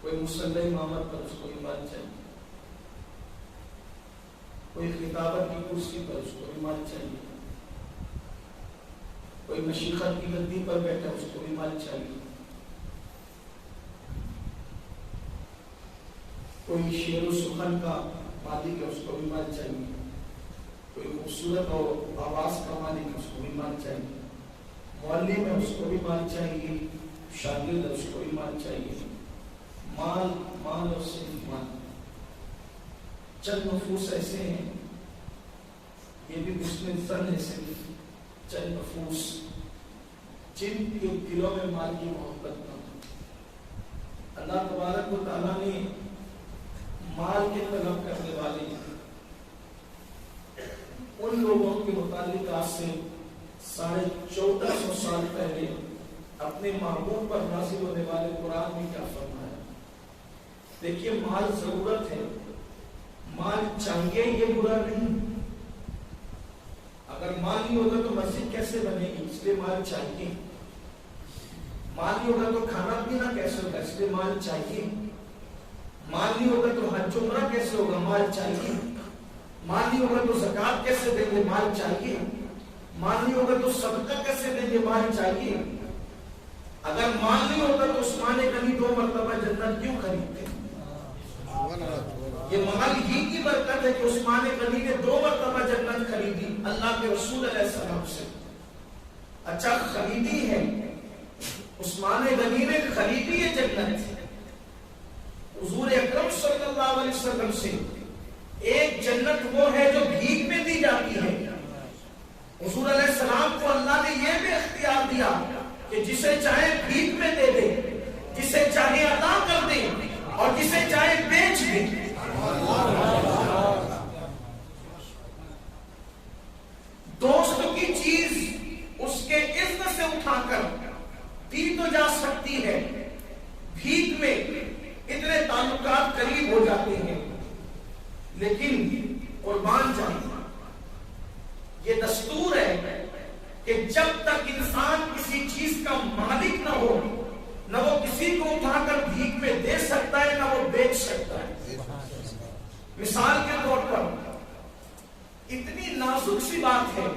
کوئی مصلی امامت پر اس کو ایمان چاہیے، کوئی خطابت کی کرسی پر اس کو ایمان چاہیے، کوئی مشیخت کی گدی پر بیٹھا اس کو ایمان چاہیے، کوئی شعر و سخن کا مالک ہے اس کو ایمان چاہیے، کوئی خوبصورت اور آواز کا مالک ہے اس کو ایمان چاہیے، معلم ہے اس کو ایمان چاہیے، شاگرد ہے اس کو ایمان چاہیے، مال اور صرف مال۔ چند نفوس ایسے ہیں، یہ بھی مسلم زن ہے، صرف چند نفوس جن کے دلوں میں مال کی محبت نہ ہو۔ اللہ تبارک و تعالیٰ نے مال کے طلب کرنے والے ان لوگوں کے متعلق آج سے 1450 سال پہلے اپنے محبوب پر نازل ہونے والے قرآن میں کیا فرمایا؟ دیکھیے، مال ضرورت ہے، مال چاہیے، یہ برا نہیں۔ اگر مال نہیں ہوگا تو مسجد کیسے بنے گی؟ اس لیے مال چاہیے۔ مال نہیں ہوگا تو کھانا پینا کیسے ہوگا؟ اس لیے مال چاہیے۔ مال نہیں ہوگا تو حج عمرہ کیسے ہوگا؟ مال چاہیے۔ مال نہیں ہوگا تو زکات کیسے دیں گے؟ مال چاہیے۔ مال نہیں ہوگا تو صدقہ کیسے دیں گے؟ مال چاہیے۔ اگر مال نہیں ہوتا تو عثمان غنی 2 مرتبہ جنت کیوں خریدتے؟ یہ مال ہی کی برکت ہے کہ عثمان غنی نے 2 مرتبہ جنت خریدی اللہ کے رسول علیہ السلام سے۔ اچھا، خریدی ہے، عثمان غنی نے خریدی ہے جنت حضور اکرم صلی اللہ علیہ وسلم سے۔ ایک جنت وہ ہے جو بھیک میں دی جاتی ہے۔ حضور علیہ السلام کو اللہ نے یہ بھی اختیار دیا کہ جسے چاہے بھیک میں دے دے، جسے چاہے عطا کر دے اور جسے چاہے بیچ دے۔ دوست کی چیز اس کے اذن سے اٹھا کر دی تو جا سکتی ہے، بھیک میں اتنے تعلقات قریب ہو جاتے ہیں، لیکن قربان جائیں، یہ دستور ہے کہ جب تک انسان کسی چیز کا مالک نہ ہو، نہ وہ کسی کو اٹھا کر بھیک میں دے سکتا ہے، نہ وہ بیچ سکتا ہے۔ مثال کے طور پر اتنی نازک سی بات ہے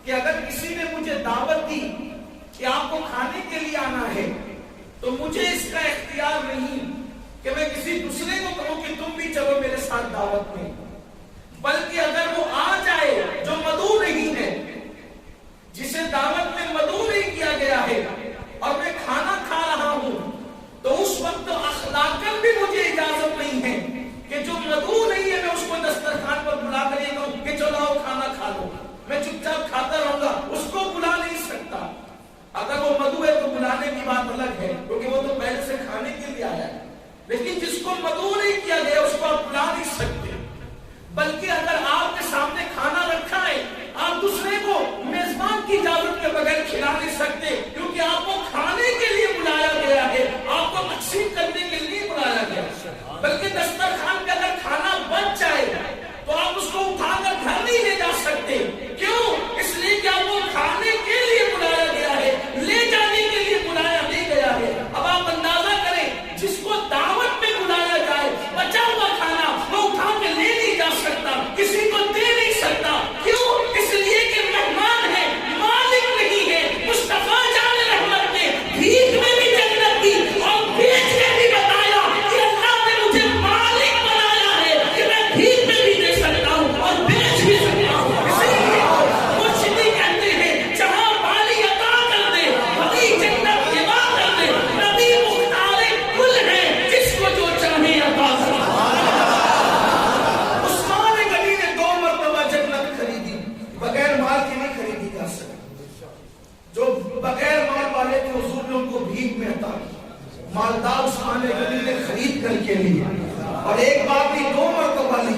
کہ اگر کسی نے مجھے دعوت دی کہ آپ کو کھانے کے لیے آنا ہے، تو مجھے اس کا اختیار نہیں کہ میں کسی دوسرے کو کہوں کہ تم بھی چلو میرے ساتھ دعوت میں، بلکہ اگر وہ آ جائے جو مدعو نہیں ہے، جسے دعوت میں مدعو نہیں کیا گیا ہے، اور میں کھانا کھا رہا ہوں، تو اس وقت اخلاقاً بھی مجھے اجازت نہیں ہے کہ جو مدعو نہیں ہے میں اس کو دسترخوان پر بلا کر یہ کہوں کہ چلو آؤ کھانا کھا لو۔ میں چپ چاپ کھاتا رہوں گا، اس کو بلا نہیں سکتا۔ اگر وہ مدعو ہے تو بلانے کی بات الگ ہے، کیونکہ وہ تو پہلے سے کھانے کے لیے آیا ہے، لیکن جس کو مدعو نہیں کیا گیا اس کو آپ بلا نہیں سکتے۔ بلکہ اگر آپ کے سامنے کھانا رکھا ہے، آپ دوسرے کو میزبان کی اجازت کے بغیر کھلا نہیں سکتے، کیونکہ آپ کو کھانے کے لیے بلایا گیا ہے، آپ کو تقسیم کرنے کے لیے بلایا گیا ہے۔ بلکہ دسترخوان پہ اگر کھانا بچ جائے تو آپ اس کو اٹھا کر گھر نہیں لے جا سکتے۔ کیوں؟ اس لیے کہ آپ کو کھانے کے لیے بلایا گیا ہے، لے جانے کے لیے بلایا نہیں گیا ہے۔ اب آپ اندازہ کریں، جس کو دعوت میں بلایا جائے، بچا ہوا کھانا وہ اٹھا کے لے نہیں جا سکتا، کسی کو دے نہیں سکتا۔ کیوں؟ اس لیے کہ مہمان ہے، مالک نہیں ہے۔ مصطفیٰ جان رحمت نے بھیک میں بھی جنت دی اور بیچ کے بھی بتایا کہ اللہ نے مجھے مالک بنایا ہے کہ میں بھیک میں بھی دے سکتا ہوں اور بیچ بھی سکتا ہوں۔ اسی لیے مرشدی کہتے ہیں جہاں مالی عطا کر دے وہی جنت ہبا کر دے، نبی مختار کل ہے جس کو جو چاہے عطا کر۔ عثمان غنی نے 2 مرتبہ جنت خریدی، بغیر مال کی نہیں خریدی جا سکتی۔ جو بغیر مال والے تھے حضور نے ان کو بھیک میں عطا کی، مالدار عثمان غنی نے خرید کر کے لی، اور ایک بار بھی 2 مرتبہ لی۔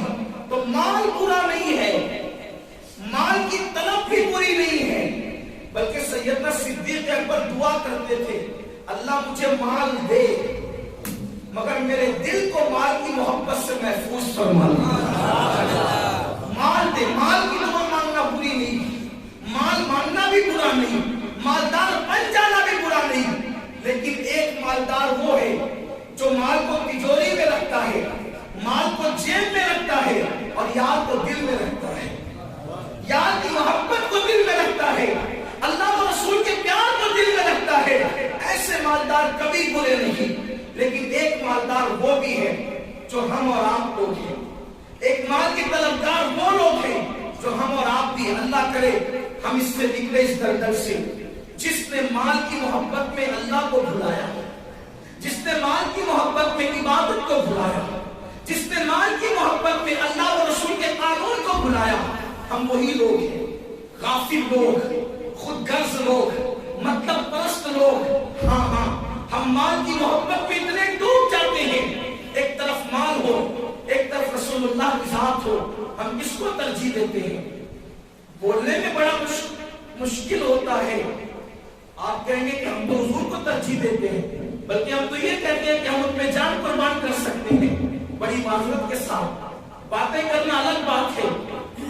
تو مال برا نہیں ہے، مال کی طلب بھی بری نہیں ہے، بلکہ سیدنا صدیق اکبر دعا کرتے تھے اللہ مجھے مال دے مگر میرے دل کو مال کی محبت سے محفوظ فرما۔ مال دے، مال کی دعا مانگنا بری نہیں، مال مانگنا بھی برا نہیں، مالدار بن جانا بھی برا نہیں، لیکن ایک مالدار وہ ہے جو مال کو تجوری میں رکھتا ہے، مال کو جیب میں رکھتا ہے اور یار کو دل میں رکھتا ہے، یار کی محبت کو دل میں رکھتا ہے، اللہ و رسول کے پیار کو دل میں رکھتا ہے، ایسے مالدار کبھی برے نہیں۔ لیکن ایک مالدار وہ بھی ہے جو ہم اور آپ لوگ ہیں، ایک مال کے طلبگار وہ لوگ ہیں جو ہم اور آپ بھی۔ اللہ کرے ہم اس سے نکلے اس دلدل سے، جس نے مال کی محبت میں اللہ کو بھلایا، جس نے مال کی محبت میں عبادت کو بھلایا، جس نے مال کی محبت میں اللہ و رسول کے قانون کو بھلایا۔ ہم وہی لوگ ہیں، غافل لوگ، خود غرض لوگ، مطلب پرست لوگ۔ ہاں ہم مال کی محبت میں اتنے ڈوب جاتے ہیں، ایک طرف مال ہو، ایک طرف رسول اللہ کی ذات ہو، ہم کس کو ترجیح دیتے ہیں؟ بولنے میں بڑا مشکل ہوتا ہے، آپ کہیں گے کہ ہم تو حضور کو ترجیح دیتے ہیں، بلکہ ہم تو یہ کہتے ہیں کہ ہم اپنے جان قربان کر سکتے ہیں۔ بڑی معذرت کے ساتھ باتیں کرنا الگ بات ہے،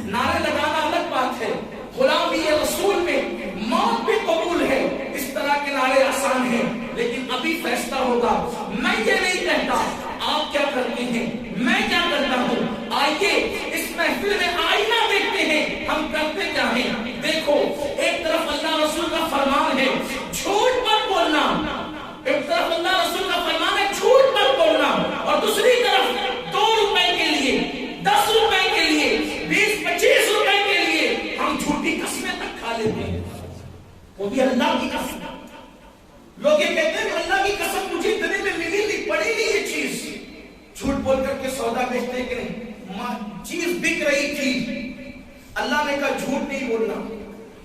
نعرے لگانا الگ بات ہے، غلامی رسول میں موت بھی قبول ہے، اس طرح کے نعرے آسان ہیں، لیکن ابھی فیصلہ ہوگا۔ میں یہ نہیں کہتا آپ کیا کرتے ہیں، میں کیا کرتا ہوں۔ آئیے اس محفل میں آئینہ دیکھتے ہیں، ہم کرتے کیا ہیں۔ دیکھو ایک طرف اللہ رسول کا فرمان ہے جھوٹ مت بولنا، ایک طرف اللہ رسول کا فرمان ہے جھوٹ مت بولنا، اور دوسری طرف 2 روپے کے لیے، 10 روپے کے لیے، 20-25 روپے کے لیے ہم جھوٹی قسمیں تک کھا لیتے ہیں، وہ بھی اللہ کی قسم۔ لوگ یہ کہتے ہیں کہ اللہ کی قسم مجھے اتنے میں ملی نہیں، پڑی نہیں یہ چیز۔ جھوٹ بول کر کے سودا بیچتے کہ نہیں، چیز بک رہی تھی، اللہ نے کہا جھوٹ نہیں بولنا،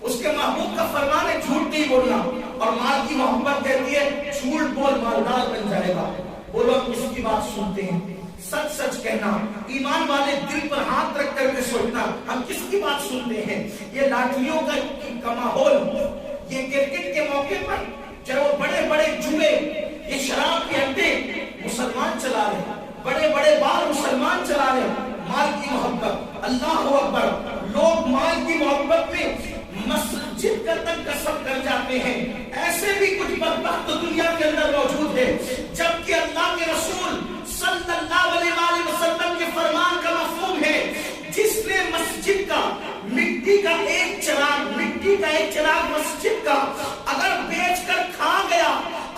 اس کے محبوب کا فرمان ہے جھوٹ نہیں بولنا، اور مال کی محبت کہتی ہے جھوٹ بول مالدار بن جائے گا۔ بولو ہم کس کی بات سنتے ہیں؟ سچ سچ کہنا، ایمان والے دل پر ہاتھ رکھ کر کے سوچنا، ہم کس کی بات سنتے ہیں؟ یہ لاٹھیوں کا ماحول، یہ کرکٹ کے موقع پر چاہے وہ بڑے بڑے جوئے، یہ شراب کے اڈے مسلمان چلا رہے، بڑے بڑے بار مسلمان چلا رہے۔ مال کی محبت، اللہ اکبر، لوگ مال کی محبت میں مسجد کا تک قسم کر جاتے ہیں۔ ایسے بھی کچھ بدبخت دنیا کے اندر موجود ہے، جبکہ اللہ کے رسول صلی اللہ علیہ وآلہ وسلم کے فرمان کا مفہوم ہے جس نے مسجد کا مٹی کا ایک چراغ مسجد کا اگر بیچ کر کھا گیا،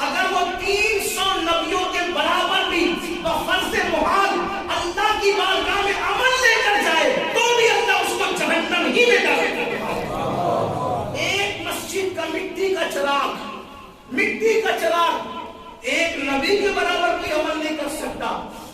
اگر وہ 300 نبیوں کے برابر بھی بفرض محال اللہ کی بارگاہ میں عمل لے کر جائے تو بھی اللہ اس کو جہنم ہی میں ڈالے گا۔ ایک مسجد کا مٹی کا چراغ ایک نبی کے برابر بھی عمل نہیں کر سکتا،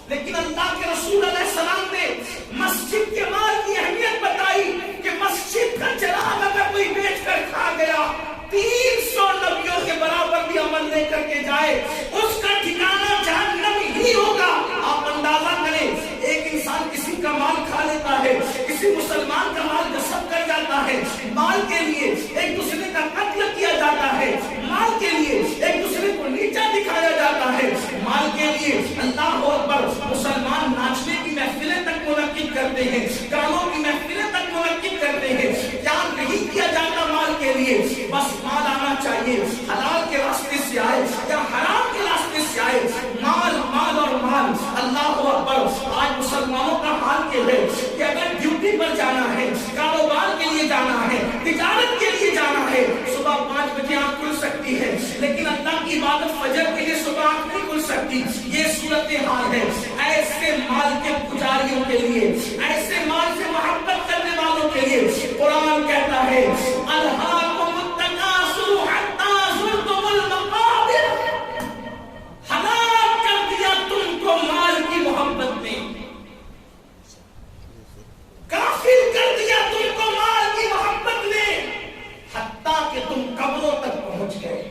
لیکن اللہ کے رسول علیہ السلام نے مسجد کے مال کی اہمیت بتائی کہ مسجد کا چراغ اگر کوئی بیچ کر کھا گیا، 300 نبیوں کے برابر بھی عمل لے کر کے جائے، اس کا ٹھکانہ جہنم ہی ہوگا۔ آپ اندازہ کریں، ایک انسان کسی کا مال کھا لیتا ہے، کسی مسلمان کا مال غصب کر جاتا ہے، مال کے لیے ایک دوسرے کا قتل کیا جاتا ہے، مال کے لیے ایک دوسرے کو نیچا دکھایا جاتا ہے، مال کے لیے اللہ اکبر مسلمان ناچنے کی محفلیں تک منعقد کرتے ہیں، گانوں کی محفلیں تک منعقد کرتے ہیں۔ کیا نہیں کیا جاتا مال کے لیے؟ بس مال آنا چاہیے، حلال کے راستے سے آئے یا حرام کے راستے سے آئے، مال مال اور مال۔ اللہ اکبر، آج مسلمانوں کا حال کیا ہے کہ اگر ڈیوٹی پر جانا ہے، کاروبار کے لیے جانا ہے، تجارت کے لیے جانا ہے، صبح 5 بجے آنکھ کھل سکتی ہے، لیکن اللہ کی عبادت فجر کے لیے صبح آنکھ نہیں کھل سکتی۔ یہ صورتحال ہے ایسے مال کے پجاریوں کے لیے، ایسے مال سے محبت کرنے والوں کے لیے۔ قرآن کہتا ہے الہاکم التکاثر حتی زرتم المقابر، ہلاک کر دیا تم کو مال کی محبت نے، کافر کر دیا تم کو مال کی محبت نے، حتیٰ کہ تم قبروں تک پہنچ گئے،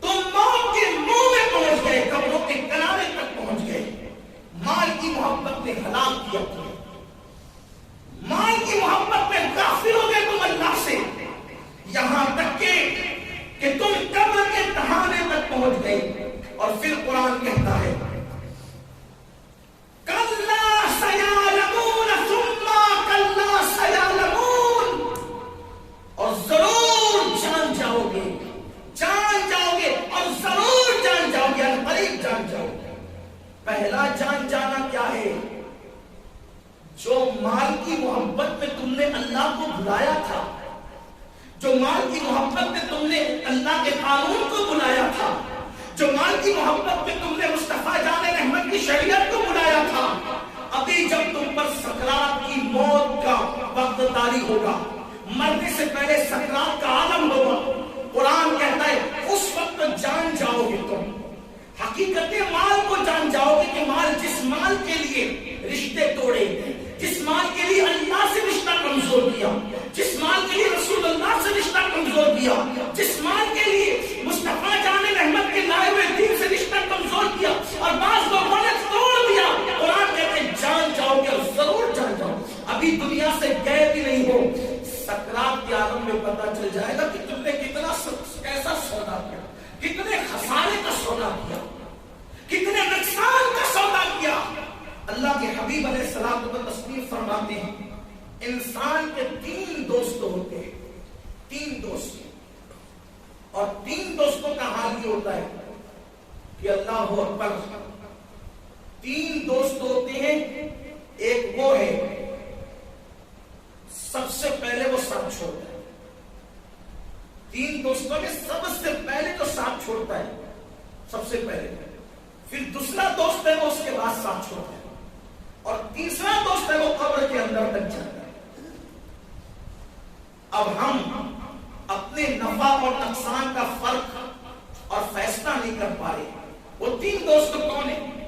تم موت کے منہ میں پہنچ گئے، قبروں کے کنارے تک پہنچ گئے۔ مال کی محبت نے ہلاک کیا تمہیں، مال کی محبت میں غافل ہو گئے تم اللہ سے، یہاں تک کہ تم قبر کے تہانے تک پہنچ گئے۔ اور پھر قرآن کہتا ہے کَلَّا سَيَعْلَمُونَ ثُمَّ كَلَّا سَيَعْلَمُونَ، اور ضرور جان جاؤ گے اور ضرور جان جاؤ گے، قریب جان جاؤ گے۔ پہلا جان جانا کیا ہے؟ جو مال کی محبت میں تم نے اللہ کو بلایا تھا، جو مال کی محبت میں تم نے اللہ کے قانون کو بلایا تھا، جو مال کی محبت میں تم نے مصطفیٰ جان رحمت کی شریعت کو بلایا تھا، ابھی جب تم پر سکرات کی موت کا وقت طاری ہوگا، مرنے سے پہلے سکرات کا عالم ہوگا، قرآن کہتا ہے اس وقت جان جاؤ گے تم، حقیقت مال کو جان جاؤ گے کہ مال، جس مال کے لیے رشتے توڑے، جس مال کے لیے اللہ سے رشتہ کمزور کیا، جس مال کے لیے رسول اللہ سے رشتہ کمزور کیا، جس مال کے لیے مصطفیٰ جان رحمت کے لائے ہوئے دین سے رشتہ کمزور کیا اور بعض لوگوں نے توڑ دیا، قرآن کہتے ہیں جان جاؤ گے، اور ضرور جان جاؤ، ابھی دنیا سے گئے بھی نہیں ہو، سکرات کے عالم میں پتہ چل جائے گا کہ تم نے کتنا کیسا سودا کیا، کتنے خسارے کا سودا کیا، کتنے نقصان کا سودا کیا۔ اللہ کے حبیب علیہ السلام کو تسلیم فرماتے ہیں انسان کے 3 دوست ہوتے ہیں، 3 دوست، اور 3 دوستوں کا حال یہ ہوتا ہے کہ اللہ اکبر، 3 دوست ہوتے ہیں، ایک وہ ہے سب سے پہلے وہ ساتھ چھوڑتا ہے، 3 دوستوں میں سب سے پہلے تو ساتھ چھوڑتا ہے، سب سے پہلے، پھر دوسرا دوست ہے وہ اس کے بعد ساتھ چھوڑتا ہے، اور تیسرا دوست ہے وہ قبر کے اندر تک جاتا ہے۔ اب ہم اپنے نفع اور نقصان کا فرق اور فیصلہ نہیں کر پا رہے۔ وہ 3 دوست کون ہیں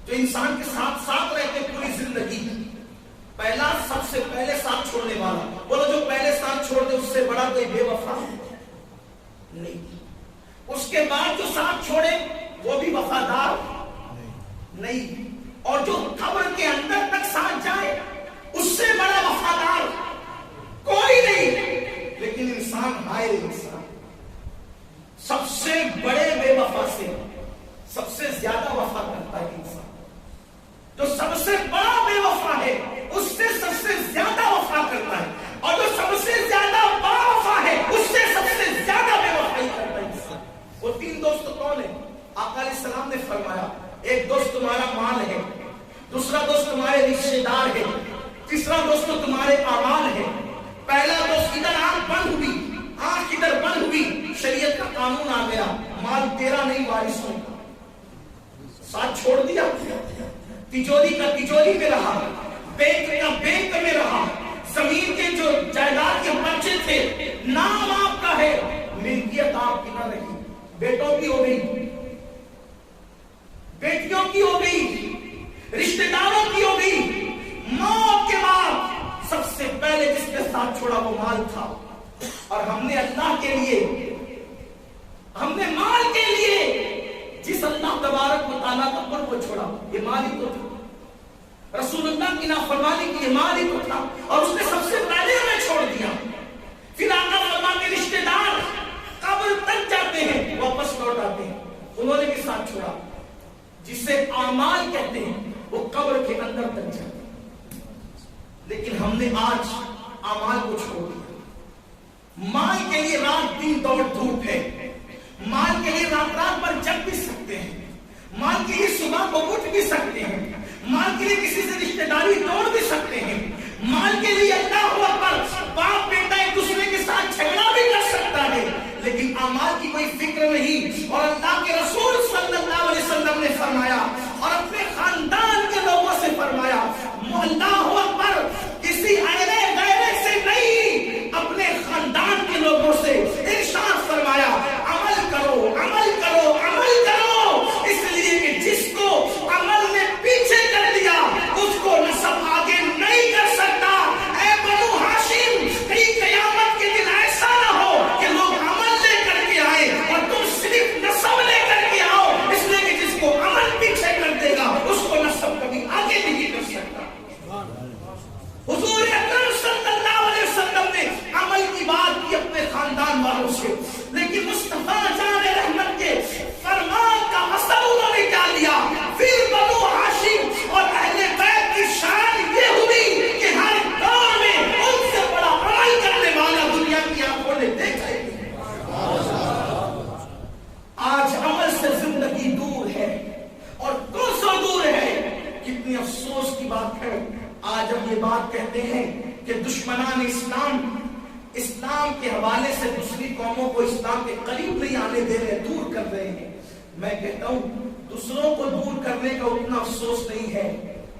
جو انسان کے ساتھ ساتھ رہتے پوری زندگی؟ پہلا، سب سے پہلے ساتھ چھوڑنے والا، بولو جو پہلے ساتھ چھوڑ دے اس سے بڑا کوئی بے وفا نہیں۔ اس کے بعد جو ساتھ چھوڑے وہ بھی وفادار نہیں، اور جو قبر کے اندر تک ساتھ جائے اس سے بڑا وفادار کوئی نہیں۔ لیکن انسان، ہائے انسان، سب سے بڑے بے وفا سے سب سے زیادہ وفا کرتا ہے انسان، جو سب سے بڑا بے وفا ہے اس سے سب سے زیادہ وفا کرتا ہے، اور جو سب سے زیادہ بڑا وفا ہے اس سے سب سے زیادہ بے وفائی کرتا ہے انسان۔ وہ 3 دوست کون ہیں؟ آقا علیہ السلام نے فرمایا ایک دوست تمہارا مال ہے، دوسرا دوست تمہارے رشتے دار ہے، تیسرا دوست تمہارے اعمال ہے۔ پہلا دوست ادھر آنکھ بند ہوئی، آنکھ ادھر بند ہوئی، شریعت کا قانون آ گیا، مال تیرا نہیں وارثوں کا، ساتھ چھوڑ دیا، تجوری کا تجوری میں رہا، بینک کا بینک میں رہا، زمین کے جو جائیداد کے بچے تھے نام آپ کا ہے، ملکیت آپ کی نہ رہی، بیٹوں کی ہو گئی، بیٹیوں کی ہو گئی، رشتہ داروں کی ہو گئی۔ موت کے بعد سب سے پہلے جس کے ساتھ چھوڑا وہ مال تھا، اور ہم نے اللہ کے لیے، ہم نے مال کے لیے جس اللہ تبارک و تعالیٰ کا قرب کو چھوڑا، یہ مال ہی تو تھا، رسول اللہ کی نافرمانی کی یہ مال ہی تو تھا، اور اس نے سب سے پہلے ہمیں چھوڑ دیا۔ پھر آقا فرماتے کے رشتہ دار قبر تک جاتے ہیں، واپس لوٹ آتے ہیں، انہوں نے بھی ساتھ چھوڑا، جسے اعمال کہتے ہیں، وہ قبر کے اندر تک جاتے ہیں۔ لیکن ہم نے آج اعمال کو چھوڑ دیا، مال کے لیے رات دن دوڑ دھوپ ہے، مال کے لیے رات رات پر جگ بھی سکتے ہیں، مال کے لیے صبح کو اٹھ بھی سکتے ہیں، مال کے لیے کسی سے رشتہ داری توڑ بھی سکتے ہیں، مال کے لیے اللہ اکبر باپ بیٹا ایک دوسرے کے ساتھ جھگڑا بھی کر سکتا ہے، لیکن اعمال کی کوئی فکر نہیں۔ اور اللہ کے رسول صلی اللہ علیہ وسلم نے فرمایا اور اپنے خاندان کے لوگوں سے فرمایا، اللہ اکبر، کسی ایرے غیرے سے نہیں، اپنے خاندان کے لوگوں سے ارشاد فرمایا عمل کرو، عمل کرو، عمل کرو، اس لیے کہ جس کو عمل نے پیچھے کر دیا اس کو نسب آگے نہیں کر سکتا۔ اے بنو ہاشم، کئی قیامت کے دن ایسا نہ ہو کہ لوگ عمل لے کر کے آئے اور تم صرف نسب لے کر کے آؤ، اس لیے کہ جس کو عمل پیچھے کر دے گا اس کو نسب کبھی آگے نہیں کر سکتا۔ حضور اکرم صلی اللہ علیہ وسلم نے عمل کی بات کی اپنے خاندان یہ بات کہتے ہیں کہ دشمنان اسلام کے حوالے سے دوسری قوموں کو اسلام کے قریب نہیں آنے دے رہے، دور کر رہے ہیں. میں کہتا ہوں دوسروں کو دور کرنے کا اتنا افسوس نہیں ہے،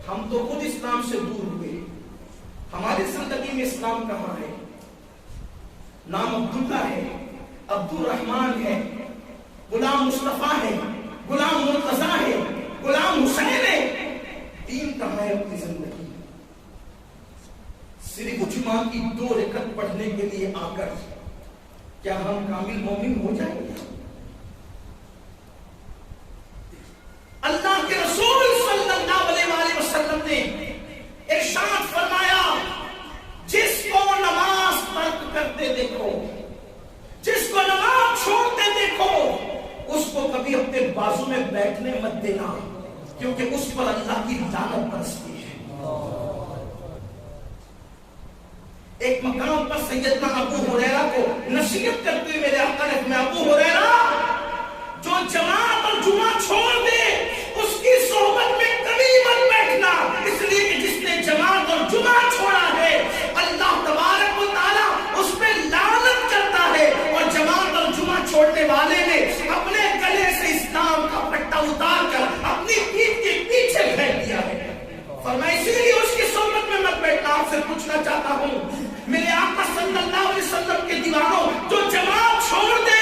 ہم تو خود اسلام سے دور ہوئے. ہماری زندگی میں اسلام کہاں ہے؟ نام عبداللہ ہے، عبد الرحمن ہے، غلام مصطفیٰ ہے، غلام مرتضیٰ ہے، غلام حسین ہے. دین کہاں ہے اپنی زندگی؟ صرف جمعہ کی 2 رکعت پڑھنے کے لیے آ کر کیا ہم کامل مومن ہو جائیں گے؟ اللہ کے رسول صلی اللہ علیہ وسلم نے ارشاد فرمایا، جس کو نماز ترک کرتے دیکھو، جس کو نماز چھوڑتے دیکھو، اس کو کبھی اپنے بازو میں بیٹھنے مت دینا، کیونکہ اس پر اللہ کی لعنت برستی ہے. ایک مقام پر سیدنا ابو ہریرہ کو نصیحت کرتے ہوئے میرے آقا نے فرمایا، ابو ہریرہ جو جماعت اور جمعہ چھوڑ دے اس کی صحبت میں کبھی مت بیٹھنا، اس لیے کہ جس نے جماعت اور جمعہ چھوڑا ہے اللہ تبارک و تعالی اس پہ لعنت کرتا ہے. اور جماعت اور جمعہ چھوڑنے والے نے اپنے گلے سے اسلام کا پٹا اتار کر اپنی پیٹھ کے پیچھے پھینک دیا ہے. فرمایا اسی لیے اس کی صحبت میں مت بیٹھنا. آپ سے پوچھنا چاہتا ہوں میرے آقا صلی اللہ علیہ وسلم کے دیوانوں، جو جماعت چھوڑ دے،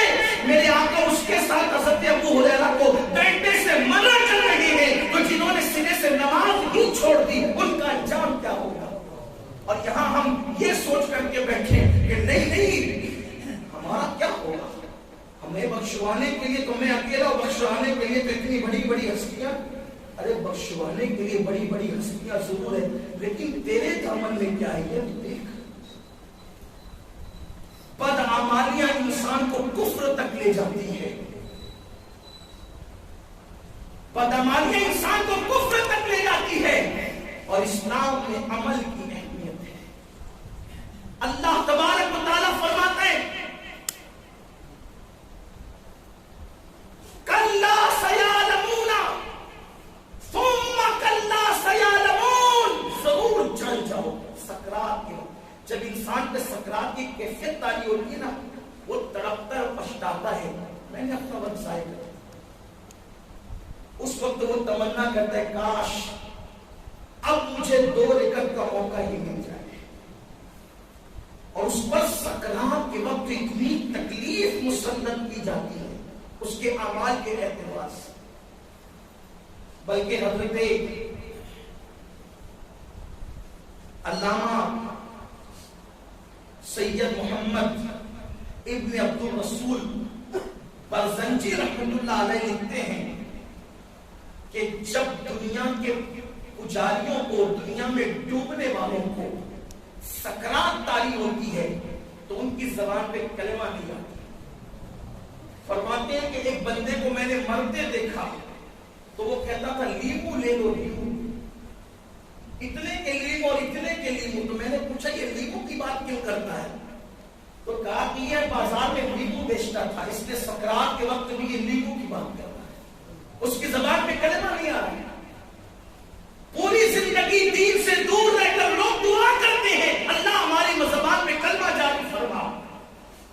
میرے آقا اس کے ساتھ حضرت ابو ہریرہ کو بیٹھنے سے منع کر رہے ہیں. تو جنہوں نے سرے سے نماز ہی چھوڑ دی ان کا انجام کیا ہوگا؟ اور یہاں ہم یہ سوچ کر کے بیٹھے کہ نہیں ہمارا کیا ہوگا، ہمیں بخشوانے کے لیے تو میں اکیلا، بخشوانے کے لیے تو اتنی بڑی بڑی ہستیاں. ارے بخشوانے کے لیے بڑی بڑی ہستیاں ضرور ہے، لیکن تیرے دامن میں کیا ہے یہ تو دیکھ. بدعمالیاں انسان کو کفر تک لے جاتی ہے، بدعمالیاں انسان کو کفر تک لے جاتی ہے. اور اسلام میں عمل کی اہمیت ہے. اللہ تبارک و تعالیٰ فرماتے ہیں کلا سیعلمون ثم کلا سیعلمون، ضرور جان جاؤ. سکرات کے جب انسان پہ سکرات کی کیفیت تاری ہوتی ہے نا، وہ تڑپتا اور پچھتاتا ہے میں نے اپنا وقت ضائع کر. اس وقت وہ تمنا کرتا ہے کاش اب مجھے 2 رکعت کا موقع ہی مل جائے. اور اس پر سکرات کے وقت اتنی تکلیف مسلط کی جاتی ہے اس کے اعمال کے اعتبار سے. بلکہ حضرت علامہ سید محمد ابن عبد الرسول برزنجی رحمۃ اللہ علیہ لکھتے ہیں کہ جب دنیا کے پجاریوں کو، دنیا میں ڈوبنے والوں کو سکرات طاری ہوتی ہے تو ان کی زبان پہ کلمہ نہیں آتا. فرماتے ہیں کہ ایک بندے کو میں نے مرتے دیکھا تو وہ کہتا تھا لیمو لے لو لیمو، اتنے کے لیمو اور اتنے کے لیمو. تو میں نے پوچھا یہ لیمو کی بات کیوں کرتا ہے؟ تو کہا کہ یہ بازار میں لیمو بیچتا تھا، اس لیے سکرات کے وقت بھی یہ لیمو کی بات کر رہا ہے. اس کی زبان پہ کلمہ نہیں آ رہا ہے. پوری زندگی دین سے دور رہ کر لوگ دعا کرتے ہیں اللہ ہماری زبان پہ کلمہ جاری فرما.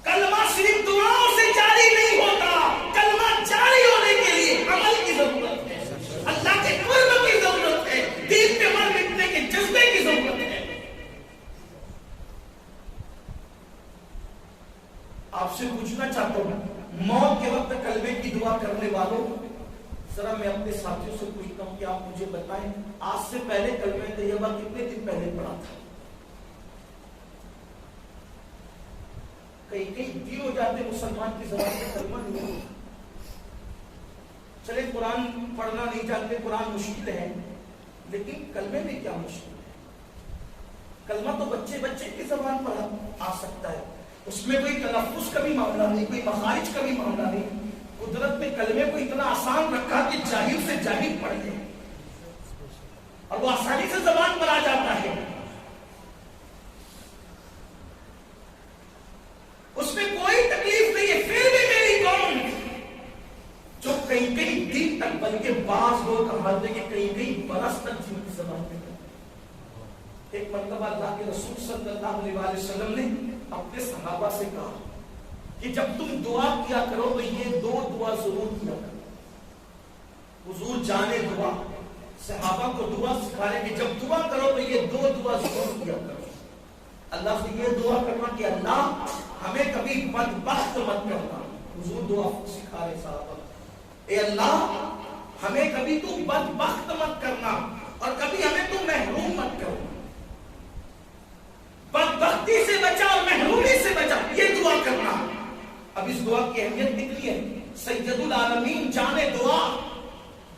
کلمہ صرف دعاؤں سے جاری نہیں ہوتا، کلمہ جاری ہونے کے لیے عمل کی ضرورت ہے، اللہ کے قرب کی ضرورت ہے، دین پہ مر مٹنے کے جذبے کی ضرورت ہے. آپ سے پوچھنا چاہتا ہوں موت کے وقت کلمے کی دعا کرنے والوں، ذرا میں اپنے ساتھیوں سے پوچھتا ہوں کہ آپ مجھے بتائیں آج سے پہلے کلمہ طیبہ کتنے دن پہلے پڑھا تھا؟ کئی دن ہو جاتے مسلمان کی زبان سے کلمہ نہیں ہوتا. چلے قرآن پڑھنا نہیں جانتے، قرآن مشکل ہے، لیکن کلمے میں کیا مشکل ہے؟ کلمہ تو بچے کی زبان پر آ سکتا ہے، اس میں کوئی تلفظ کا بھی معاملہ نہیں، کوئی مخارج کا بھی معاملہ نہیں. قدرت نے کلمے کو اتنا آسان رکھا کہ جاہل سے جاہل پڑھ لے اور وہ آسانی سے زبان پر آ جاتا ہے. اس میں کوئی تکلیف نہیں ہے. پھر بھی میری قوم جو کئی دن تک، بلکہ بعض لوگ کہتے ہیں کہ کئی برس تک جن کی زبان پہ ایک مرتبہ اللہ کے رسول صلی اللہ علیہ وسلم نے اپنے صحابہ سے کہا کہ جب تم دعا کیا کرو تو یہ دو دعا ضرور کیا کرو. حضور جانے دعا، صحابہ کو دعا سکھا رہے کہ جب دعا کرو تو یہ دو دعا ضرور کیا کرو. اللہ سے یہ دعا کرنا کہ اللہ ہمیں کبھی بدبخت مت کرنا. حضور دعا سکھا رہے صحابہ، اے اللہ ہمیں کبھی تو بدبخت مت کرنا اور کبھی ہمیں تو محروم مت کرنا. بدبختی سے بچا اور محرومی سے بچا، یہ دعا کرنا. اب اس دعا کی اہمیت کتنی ہے؟ سید العالمین جانے دعا،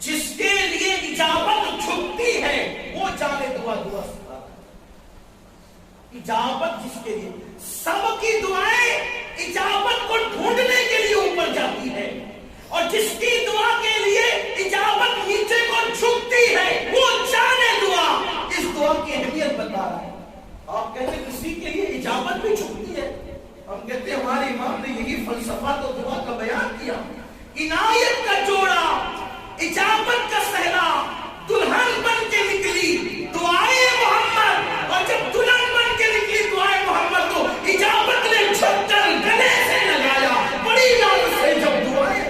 جس کے لیے اجابت جھکتی ہے وہ جانے دعا سکھا. اجابت جس کے لیے، سب کی دعائیں اجابت کو ڈھونڈنے کے لیے اوپر جاتی ہے، اور جس کی دعا کے لیے اجابت نیچے کو جھکتی ہے وہ جانے دعا. اس دعا کی اہمیت بتا رہا ہے. آپ کہتے ہیں کسی کے لیے اجابت بھی جھکتی ہے، ہم کہتے ہیں ہمارے امام نے یہی فلسفہ تو دعا کا بیان کیا. عنایت کا جوڑا، اجابت کا صحرا، دلہن بن کے نکلی دعائے محمد، اور جب دلہن بن کے نکلی دعائے محمد تو اجابت نے جھک کر گلے سے لگایا بڑی ناز سے. جب دعائے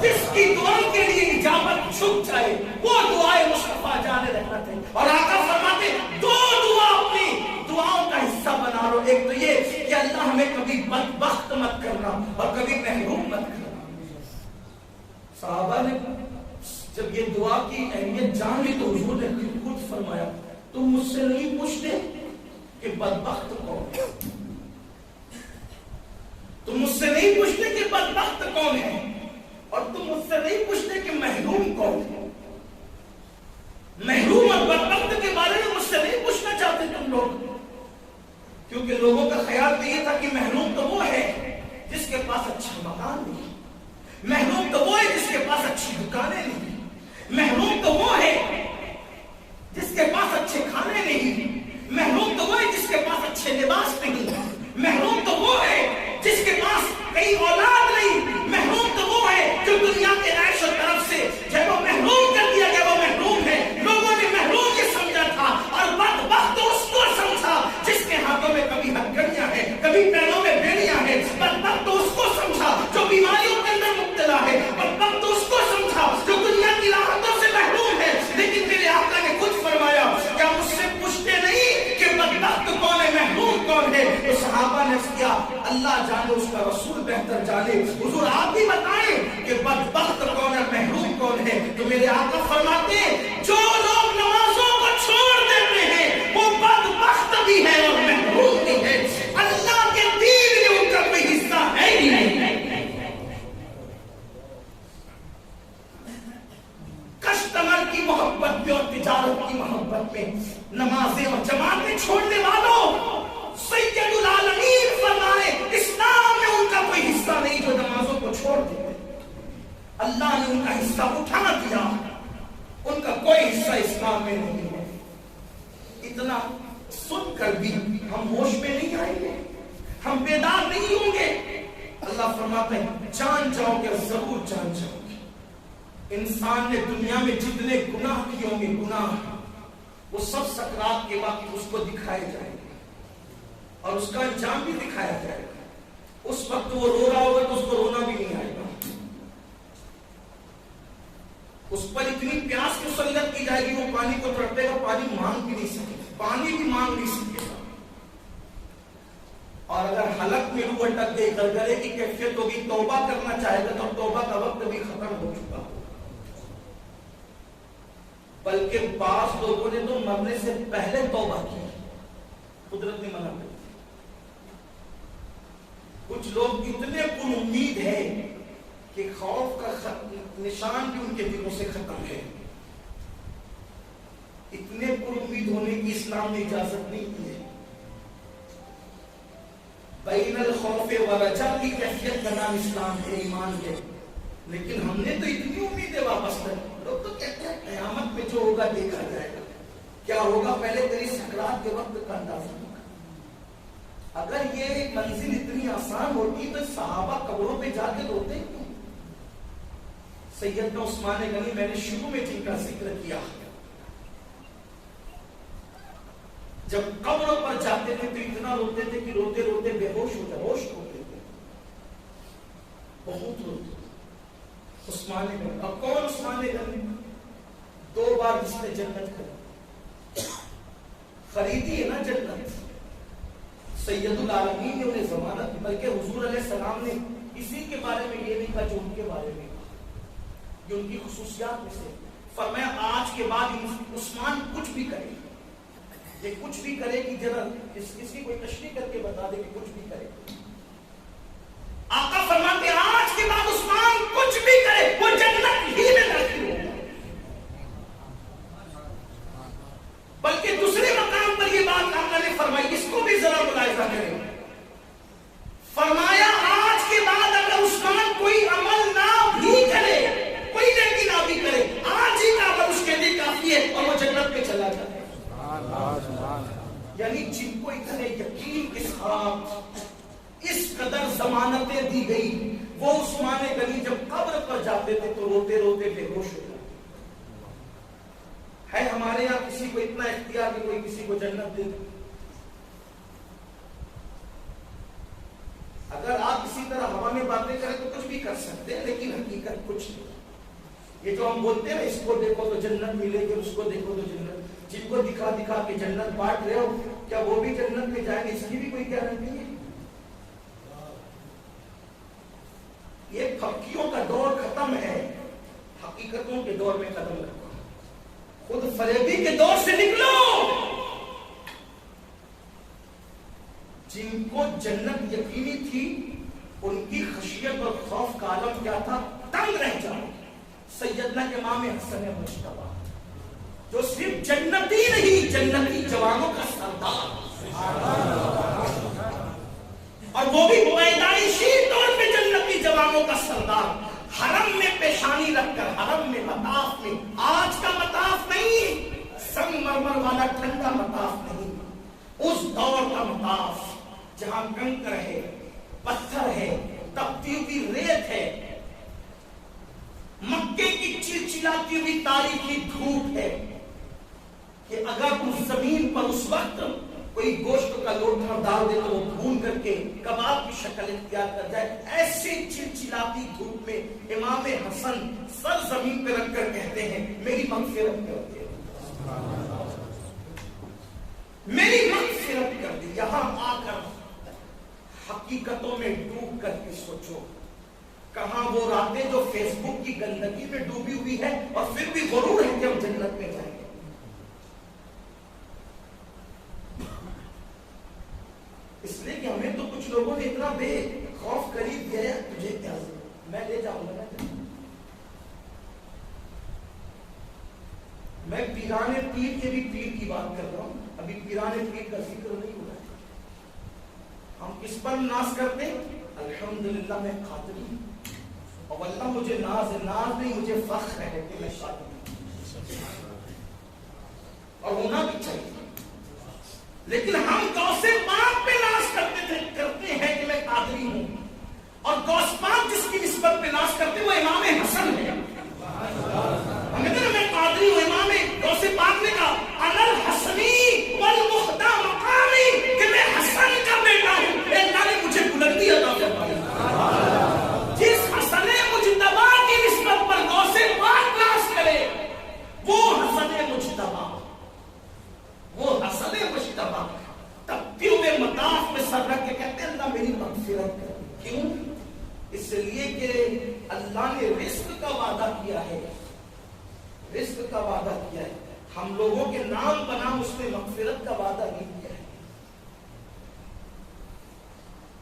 جس کی دعا کے لیے اجابت جھک جائے وہ دعائے مصطفیٰ جانے رحمت ہے. اور آقا فرماتے دو دعا اپنی دعاؤں کا حصہ بنا لو. ایک تو یہ کہ اللہ ہمیں کبھی بدبخت مت کرنا اور کبھی محروم مت کرنا. صحابہ نے جب یہ دعا کی اہمیت جان لی تو حضور نے خود فرمایا تم مجھ سے نہیں پوچھتے کہ بدبخت کون ہے، تم مجھ سے نہیں پوچھتے کہ بدبخت کون ہے، اور تم مجھ سے نہیں پوچھتے کہ محروم کون ہے. محروم اور بدبخت کے بارے میں مجھ سے نہیں پوچھنا چاہتے تم لوگ، کیونکہ لوگوں کا خیال تو یہ تھا کہ محروم تو وہ ہے جس کے پاس اچھا مکان نہیں، محروم تو وہ ہے جس کے پاس اچھی دکانیں نہیں، محروم تو وہ ہے جس کے پاس اچھے کھانے نہیں، محروم تو وہ ہے جس کے پاس اچھے لباس نہیں، محروم تو وہ ہے جس کے پاس کئی اولاد نہیں، محروم تو وہ ہے جو دنیا کے عیش و طرف سے جب وہ محروم کر دیا گیا وہ محروم ہے. لوگوں نے محروم یہ سمجھا تھا، اور بدبخت اس کو سمجھا جس کے ہاتھوں میں کبھی ہتھکڑیاں ہیں کبھی پیروں میں بیڑیاں ہیں. بدبخت اس کو سمجھا جو بیماریوں کے اندر مبتلا ہے. بدبخت اس کو سمجھا جو دنیا کی راحتوں سے محروم ہے. لیکن میرے آقا نے خود فرمایا کیا مجھ سے پوچھتے نہیں کہ بدبخت کون ہے، محروم کون ہے؟ تو صحابہ نے کیا اللہ جانے اس کا رسول بہتر جانے. حضور آپ بھی بتائیں کہ بدبخت کون ہے، محروم کون ہے. تو میرے آقا فرماتے ہیں جو لوگ نمازوں کو چھوڑ دیتے ہیں وہ بدبخت بھی ہے اور محروم بھی ہے. اللہ کے دین میں ان کا کوئی حصہ ہے ہی نہیں. کسٹمر کی محبت میں اور تجارت کی محبت میں نمازیں اور جماعتیں چھوڑنے والوں سید العالمین فرمائے اسلام میں ان کا کوئی حصہ نہیں جو نمازوں کو چھوڑ دیتے. اللہ نے ان کا حصہ اٹھا دیا، ان کا کوئی حصہ اسلام میں نہیں ہے. اتنا سن کر بھی ہم ہوش میں نہیں آئیں گے، ہم بیدار نہیں ہوں گے. اللہ فرماتے ہیں جان جاؤ گے، ضرور جان جاؤ گے. انسان نے دنیا میں جتنے گناہ کیے ہوں گے، گناہ وہ سب سکرات کے وقت اس کو دکھائے جائیں گے اور اس کا انجام بھی دکھایا جائے گا. اس وقت وہ رو رہا ہوگا تو اس کو رونا بھی نہیں آئے گا. اس پر اتنی پیاس مسلط کی جائے گی وہ پانی کو تڑپے گا، پانی مانگ بھی نہیں سکے گا، پانی بھی مانگ نہیں سکے گا. اور اگر حلق میں روح اٹک گئی، گلگلے کی کیفیت ہوگی، توبہ کرنا چاہے گا تو توبہ کا وقت بھی ختم ہو چکا ہو. بلکہ بعض لوگوں نے تو مرنے سے پہلے توبہ کی، قدرت نے منع کر. کچھ لوگ اتنے پر امید ہے کہ خوف کا نشان بھی ان کے دلوں سے ختم ہے. اتنے پر امید ہونے کی اسلام نے اجازت نہیں کی ہے. بین الخوف والرجاء کی کیفیت کا نام اسلام ہے، ایمان ہے. لیکن ہم نے تو اتنی امیدیں واپس کر. لوگ تو کہتے ہیں قیامت میں جو ہوگا دیکھا جائے گا. کیا ہوگا پہلے تیری سکرات کے وقت کا اندازہ. اگر یہ منزل اتنی آسان ہوتی تو صحابہ قبروں پہ جا کے روتے کیوں؟ سیدنا عثمان غنی میں نے شروع میں جن کا ذکر کیا، جب قبروں پر جاتے تھے تو اتنا روتے تھے کہ روتے روتے بے ہوش ہوش ہوتے تھے، بہت روتے تھے۔ عثمان غنی، اب کون عثمان غنی؟ 2 بار جس نے جنت خریدی ہے نا جنت، سید العالمین نے انہیں ضمانت، بلکہ حضور علیہ السلام نے اسی کے بارے میں یہ نہیں کہا جو ان کے بارے میں کہا، یہ ان کی خصوصیات میں سے فرمایا آج کے بعد عثمان کچھ بھی کرے، یہ کچھ بھی کرے کہ ذرا کسی کوئی تشریح کر کے بتا دے کہ کچھ بھی کرے۔ آقا فرماتے آج کے بعد عثمان کچھ بھی کرے وہ جنت ہی میں داخل ہوگا۔ بلکہ دوسرے مقام پر یہ بات آقا نے فرمائی، اس کو بھی ذرا ملاحظہ کریں، فرمایا آج کے بعد اگر عثمان کوئی عمل نہ بھی کرے، کوئی نیکی نہ بھی کرے، آج ہی کا عمل اس کے لیے کافی ہے اور وہ جنت میں چلا جائے۔ یعنی جن کو اتنے یقین کے ساتھ اس قدر ضمانتیں دی گئی، وہ عثمان غنی جب قبر پر جاتے تھے تو روتے روتے بے ہوش ہو جاتے۔ ہے ہمارے یہاں کسی کو اتنا اختیار کہ کوئی کسی کو جنت دے دے؟ اگر آپ اسی طرح ہوا میں باتیں کریں تو کچھ بھی کر سکتے ہیں، لیکن حقیقت کچھ نہیں۔ یہ جو ہم بولتے ہیں اس کو دیکھو تو جنت ملے گی، اس کو دیکھو تو جنت، جن کو دکھا دکھا کے جنت بانٹ رہے ہو، کیا وہ بھی جنت میں جائیں گے؟ اس کی بھی کوئی گارنٹی نہیں ہے۔ یہ پھکیوں کا دور ختم ہے، حقیقتوں کے دور میں قدم رکھو، خود فریبی کے دور سے نکلو۔ جن کو جنت یقینی تھی ان کی خشیت اور خوف کا عالم کیا تھا؟ تنگ رہ جاؤ۔ سیدنا امام حسن مجتبی جو صرف جنتی نہیں، جنتی جوانوں کا سردار، اور وہ بھی میدانی طور پہ جنتی جوانوں کا سردار، حرم میں پیشانی رکھ کر، حرم میں مطاف میں، آج کا مطاف نہیں، سنگ مرمر والا ٹھنڈا مطاف نہیں، اس دور کا مطاف جہاں کنکر ہے، پتھر ہے، تپتی ہوئی ریت ہے، مکے کی چلچلاتی ہوئی تاریخی دھوپ ہے، کہ اگر اس زمین پر اس وقت کوئی گوشت کا لوٹا ڈال دے تو وہ بھون کر کے کباب کی شکل اختیار کر جائے، ایسی چلچلاتی دھوپ میں امام حسن سر زمین پہ رکھ کر کہتے ہیں میری مغفرت کر دے، میری مغفرت کر دے۔ یہاں آ کر حقیقتوں میں ڈوب کر کے سوچو، کہاں وہ راتیں جو فیس بک کی گندگی میں ڈوبی ہوئی ہے اور پھر بھی غرور ہے کہ ہم جنت میں جائیں گے۔ اس لیے کہ ہمیں تو کچھ لوگوں نے اتنا بے خوف قریب دیا ہے، تجھے کیا میں لے جاؤں گا، میں پیران پیر کے بھی پیر کی بات کر رہا ہوں، ابھی پیران پیر کا ذکر نہیں ہو رہا ہے۔ ہم کس پر ناز کرتے؟ الحمدللہ میں قادری ہوں، اور واللہ مجھے ناز نہیں، مجھے فخر ہے کہ میں قادری ہوں، اور ہونا بھی چاہیے۔ لیکن ہم غوث پاک پہ ناز کرتے ہیں کہ میں قادری ہوں، اور غوث پاک جس کی نسبت پہ ناز کرتے ہیں وہ امام حسن ہے۔ ہم کہتے ہیں میں قادری ہوں، امام غوث پاک نے کہا انا الحسنی والمہدی مقامی، کہ میں حسن کا بیٹا ہوں، اللہ نے مجھے بلندی عطا فرمائی۔ جس حسن مجتبی کی نسبت پر غوث پاک ناز کرے وہ حسن مجتبی، وہ حسن مجتبی تبتی ہوئے مطاف میں سر رکھ کے کہتے ہیں اللہ میری مغفرت کر۔ کیوں؟ اس لیے کہ اللہ نے رزق کا وعدہ کیا ہے، رزق کا وعدہ کیا ہے، ہم لوگوں کے نام بنام اس نے مغفرت کا وعدہ نہیں کیا ہے۔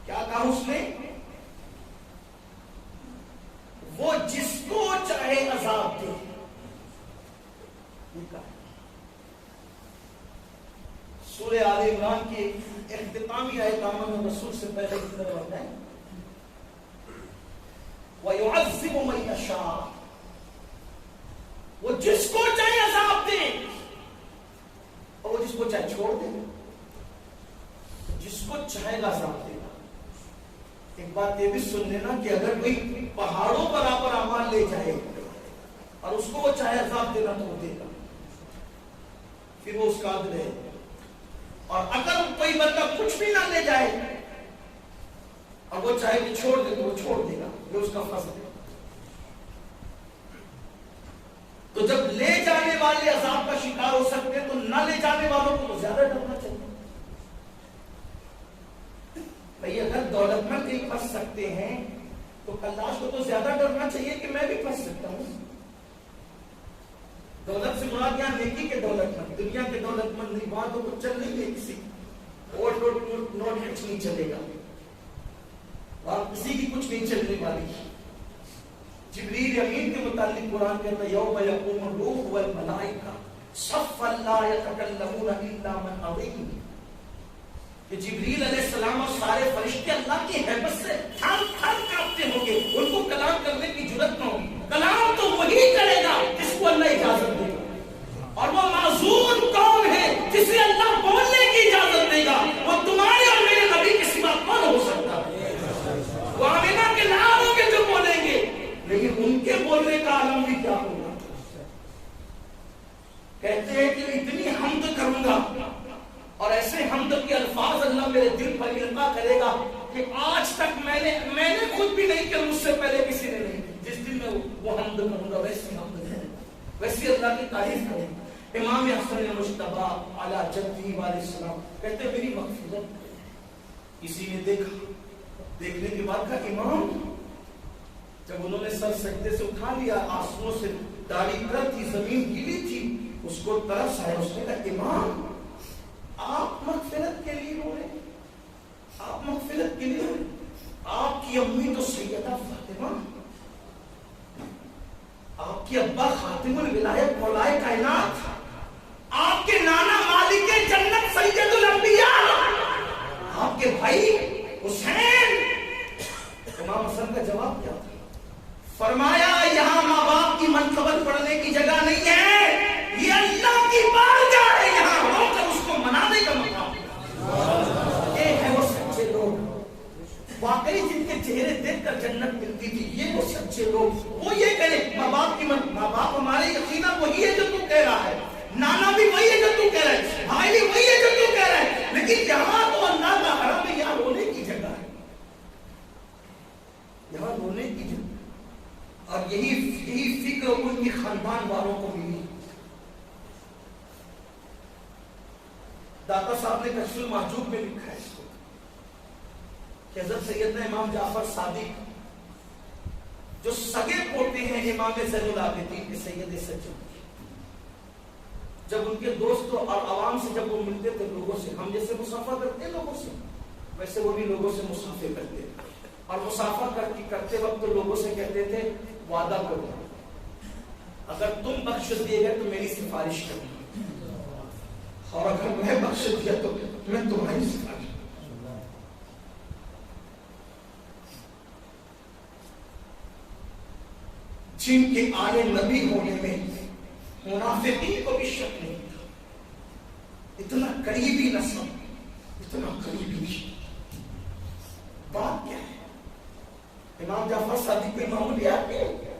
کیا کہا اس نے؟ وہ جس کو چاہے عذاب دے، یہ کہا۔ سورہ آل عمران کی اختتامی آیت آمن رسول سے پہلے کی طرف آتا ہے وَيُعَذِّبُ مَن يَشَاءُ، وہ جس کو چاہے عذاب دے اور وہ جس کو چاہے چھوڑ دے، جس کو چاہے گا عذاب دے گا۔ ایک بات یہ بھی سن لینا کہ اگر کوئی پہاڑوں پر آپ اعمال لے جائے اور اس کو وہ چاہے عذاب دینا تو وہ دے گا، پھر وہ اس کا عدل ہے۔ اور اگر کوئی بندہ کچھ بھی نہ لے جائے اور وہ چاہے کہ چھوڑ دے تو وہ چھوڑ دے گا، یہ اس کا فضل ہے۔ تو جب لے جانے والے عذاب کا شکار ہو سکتے ہیں تو نہ لے جانے والوں کو تو زیادہ ڈرنا چاہیے۔ بھئی اگر دولت مند کہیں پھنس سکتے ہیں تو کلاش کو تو زیادہ ڈرنا چاہیے کہ میں بھی پھنس سکتا ہوں۔ دولت سے مراد یہاں نیکی کے دولت مند، دنیا کے دولت مند نہیں، وہاں تو کچھ چل نہیں ہے، کسی اور نوٹ کچھ نہیں چلے گا، وہاں کسی کی کچھ نہیں چلنے والی۔ جبریل امین کے متعلق قرآن کہتا ہے یوم یقوم الروح والملائکہ صفا لا یتکلمون الا من اذن، کہ جبریل علیہ السلام اور سارے فرشتے اللہ کی حیبت سے تھر تھر کانپتے ہوں گے، ان کو کلام کرنے کی جرأت نہ ہوگی۔ کلام تو وہی کرے گا جس کو اللہ اجازت دے گا، اور وہ معذور کون ہے جسے اللہ بولنے کی اجازت دے گا؟ وہ تمہارے اور میرے نبی کے سوا کون ہو سکتا ہے؟ وہ آمینہ کے نام کے جو بولیں گے، لیکن ان کے بولنے کا عالم بھی کیا ہوگا؟ کہتے ہیں کہ اتنی حمد کروں گا اور ایسے حمد کے الفاظ اللہ میرے دل پر القا کرے گا کہ آج تک میں نے خود بھی نہیں کیا، مجھ سے پہلے کسی نے نہیں۔ جس دن میں وہ حمد کروں گا ویسی حمد ہے، ویسی اللہ کی تعریف کریں گا۔ امام حسن مجتبی علی جدہ علیہ السلام کہتے ہیں میری مغفرت۔ کسی نے دیکھنے کے بعد کہا امام، جب انہوں نے سر سجدے سے اٹھا لیا، آنسوؤں سے داڑھی تر تھی، زمین گیلی تھی، اس کو ترس آیا، اس نے کہا امام آپ مغفرت کے لیے رو رہے ہیں، آپ مغفرت کے لیے رو رہے ہیں؟ آپ کی امی تو سیدہ فاطمہ، آپ کی ابا خاتم الولایت مولائے کائنات، آپ کے نانا مالک جنت سید الانبیاء، آپ کے بھائی حسین۔ امام حسن کا جواب کیا تھا؟ فرمایا یہاں ماں باپ کی منقبت پڑھنے کی جگہ نہیں ہے، یہ اللہ کی بارگاہ ہے، یہاں ہو کر اس کو منانے کا مقام ہے۔ یہ ہے وہ سچے لوگ، واقعی جن کے چہرے دیکھ کر جنت ملتی تھی، یہ وہ سچے لوگ۔ وہ یہ کہے ماں باپ ہمارے یقیناً وہی ہے جو تو کہہ رہا ہے، نانا بھی وہی ہے جو تو کہہ رہا ہے، بھائی بھی وہی ہے جو تو کہہ رہا ہے، لیکن یہاں تو اللہ کا حرم ہے، یہاں رونے کی جگہ ہے، یہاں رونے کی جگہ۔ اور یہی فکر ان کی خاندان والوں کو ملی۔ داتا صاحب نے کشف المحجوب میں لکھا ہے اس کو کہ حضرت سیدنا امام جعفر صادق جو سگے پوتے ہیں امام زین العابدین کے سید سجاد، جب ان کے دوست اور عوام سے جب وہ ملتے تھے، لوگوں سے ہم جیسے مسافہ کرتے ہیں لوگوں سے، ویسے وہ بھی لوگوں سے مسافہ کرتے تھے، اور مسافہ کرتے وقت تو لوگوں سے کہتے تھے وعدہ کرو، اگر تم بخش دیے گئے تو میری سفارش کروں، اور اگر میں بخش دیا تو میں تمہاری سفارش۔ جن کے آنے نبی ہونے میں منافقین کو بھی شک نہیں تھا، اتنا قریبی نسب، اتنا قریبی۔ بات کیا ہے؟ امام جعفر صادق کو امام الاولیاء کیا؟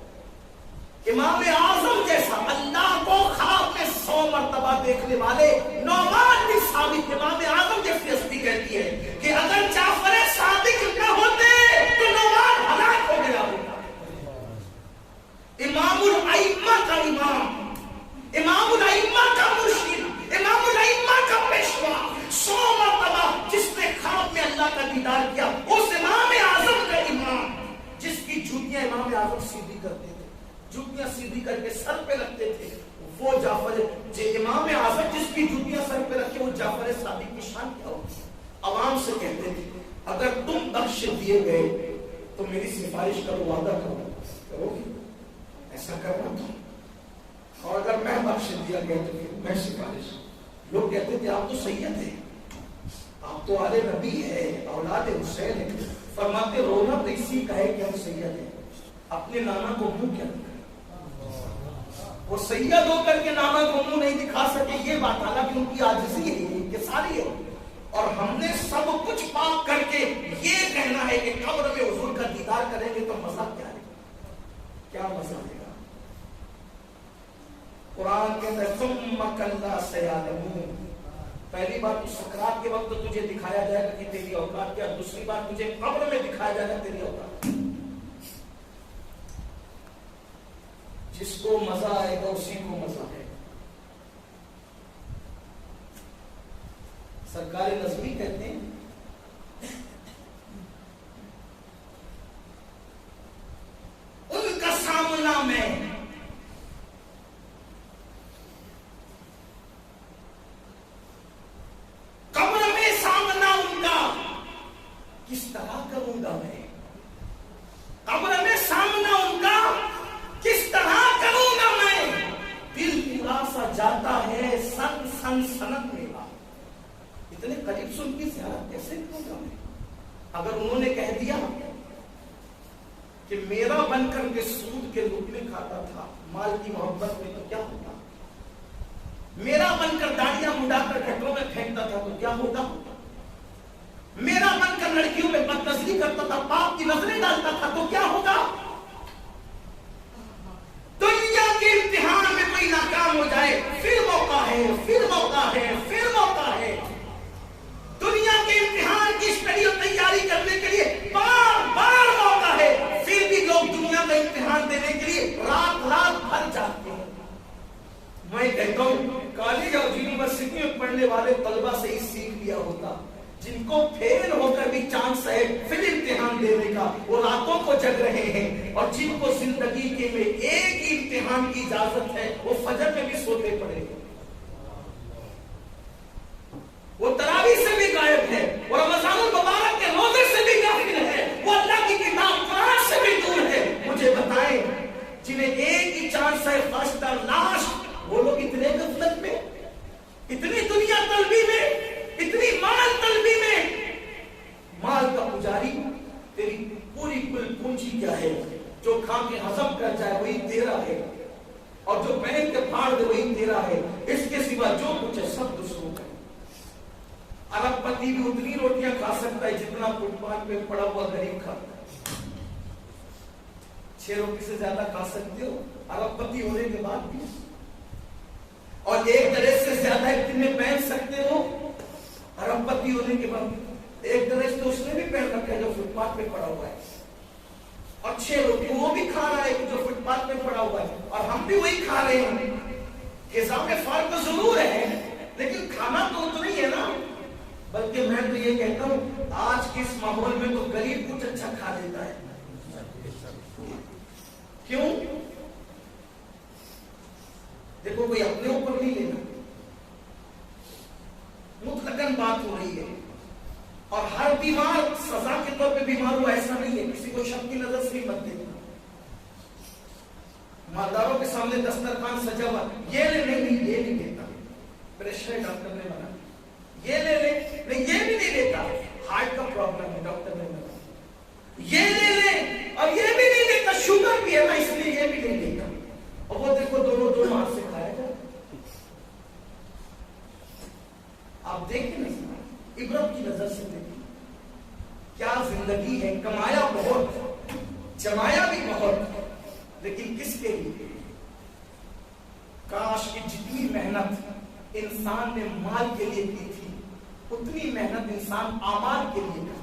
امام اعظم جیسا اللہ کو خواب میں 100 مرتبہ دیکھنے والے نعمان بن ثابت، امام اعظم جیسی ہستی کہتی ہے کہ اگر جعفر صادق نہ ہوتے تو نعمان ہلاک ہو گیا ہوتا۔ امام الائمہ کا امام، امام الائمہ کا مرشد، امام الائمہ کا پیشوا، 100 مرتبہ جس نے خواب میں اللہ کا دیدار کیا، اس امام اعظم کا امام، جس کی جوتیاں امام اعظم سیدھی کرتے تھے، جوتیاں سیدھی کر کے سر پہ رکھتے تھے، وہ جعفر، امام اعظم جس کی جوتیاں سر پہ رکھے، وہ جعفر صادق کی شان کیا ہوگی؟ عوام سے کہتے تھے اگر تم بخش دیے گئے تو میری سفارش کرو، وعدہ کرو گے؟ ایسا کرنا تھا، اور اگر میں بخش دیا گیا تو میں سفارش۔ لوگ کہتے تھے آپ تو سید ہیں، آپ تو آل نبی ہے، اولاد حسین ہے، فرماتے رونا تو اسی کا ہے کہ ہم سید ہیں، اپنے نانا کو منہ کیا دکھا؟ وہ سید ہو کر کے نانا کو منہ نہیں دکھا سکے، یہ بات حالانکہ ان کی عاجزی ہے کہ ساری ہے، اور ہم نے سب کچھ پاک کر کے یہ کہنا ہے کہ قبر میں حضور کا دیدار کریں گے تو مزہ کیا ہے؟ کیا مزہ ہے؟ قرآن کہتا ہے ثم کلا سیعلمون، پہلی بار تو سکرات کے وقت تو تجھے دکھایا جائے گا کہ تیری اوقات کیا، دوسری بار تجھے قبر میں دکھایا جائے گا تیری اوقات. جس کو مزہ آئے گا اسی کو مزہ ہے. سرکار نظمی کہتے ہیں ان کا سامنا میں قبر میں سامنا ان کا کس طرح کروں گا میں، قبر میں سامنا ان کا کس طرح کروں گا میں، دل پورا سا جاتا ہے سن سن سنت میں. اتنے قریب سن کی زیارت کیسے کروں گا میں؟ اگر انہوں نے کہہ دیا کہ میرا بن کر کے سود کے لقمے کھاتا تھا مال کی محبت میں تو کیا ہوتا، میرا بن کر داڑیاں مڈا کر گھٹوں میں پھینکتا تھا تو کیا ہوتا، میرا بن کر لڑکیوں میں بدنظری کرتا تھا، پاپ کی نظریں ڈالتا تھا تو کیا ہوگا. دنیا کے امتحان میں کوئی ناکام ہو جائے پھر موقع ہے، پھر موقع ہے، پھر موقع ہے. دنیا کے امتحان کی اسٹڈی اور تیاری کرنے کے لیے بار بار موقع ہے، پھر بھی لوگ دنیا کا امتحان دینے کے لیے رات رات بھر جاتے ہیں. میں کہتا ہوں کالج اور یونیورسٹی میں پڑھنے والے طلبہ سے ہی سیکھ لیا ہوتا، جن کو فیل ہو کر بھی چانس ہے پھر امتحان دینے کا، وہ راتوں کو جگ رہے ہیں، اور جن کو زندگی کے میں ایک ہی امتحان کی اجازت ہے وہ فجر میں بھی سوتے پڑے ہیں. وہ تراویح سے بھی غائب ہے، وہ رمضان المبارک کے روزے سے بھی غافل ہے، وہ اللہ کی کتاب قرآن سے بھی دور ہے. مجھے بتائیں جنہیں ایک ہی چانس ہے فرسٹ اور لاسٹ، وہ لوگ اتنے غفلت میں، اتنی دنیا طلبی میں، اتنی مال طلبی میں. مال کا پجاری تیری پوری کل پونجی کیا ہے، جو کھا کے ہضم کر جائے وہی تیرا ہے، اور جو پہن کے پھاڑ دے وہی تیرا ہے. اس کے سوا جو کچھ ہے سب دوسروں کا. ارب پتی بھی اتنی روٹیاں کھا سکتا ہے جتنا فٹ پاتھ پہ پڑا ہوا غریب کھاتا ہے. 6 روٹی سے زیادہ کھا سکتے ہو ارب پتی ہونے کے بعد بھی، اور 1 ڈریس سے زیادہ ایک دن میں پہن سکتے ہو ارب پتی ہونے کے بعد. 1 ڈریس تو اس نے بھی پہن رکھا ہے جو فٹ پاتھ پہ پڑا ہوا ہے، اور 6 روٹی وہ بھی کھا رہا ہے جو فٹ پاتھ پہ پڑا ہوا ہے، اور ہم بھی وہی کھا رہے ہیں. غذا میں فرق ضرور ہے لیکن کھانا تو اتنا ہی ہے نا. بلکہ میں تو یہ کہتا ہوں آج کے اس ماحول میں تو غریب کچھ اچھا کھا لیتا ہے. کیوں؟ دیکھو کوئی اپنے اوپر نہیں لینا، مطلقاً بات ہو رہی ہے. اور ہر بیمار سزا کے طور پہ بیمار ہوا ایسا نہیں ہے، کسی کو شک کی نظر سے مت دینا. مالداروں کے سامنے دسترخوان سجا ہوا، یہ لے نہیں، یہ نہیں دیتا، پریشر ہے ڈاکٹر نے بنا، یہ لے لے نہیں، یہ بھی نہیں لیتا، ہارٹ کا پرابلم ہے ڈاکٹر نے بنا، یہ لے لے اور یہ بھی نہیں لیتا، شوگر بھی ہے نا اس لیے یہ بھی نہیں لیتا. اور وہ دیکھو دونوں ہاتھ سے کھایا جائے. آپ دیکھیں نا، عبرت کی نظر سے دیکھیں کیا زندگی ہے. کمایا بہت، جمایا بھی بہت، لیکن کس کے لیے؟ کاش کی جتنی محنت انسان نے مال کے لیے کی تھی اتنی محنت انسان اعمال کے لیے کرتا.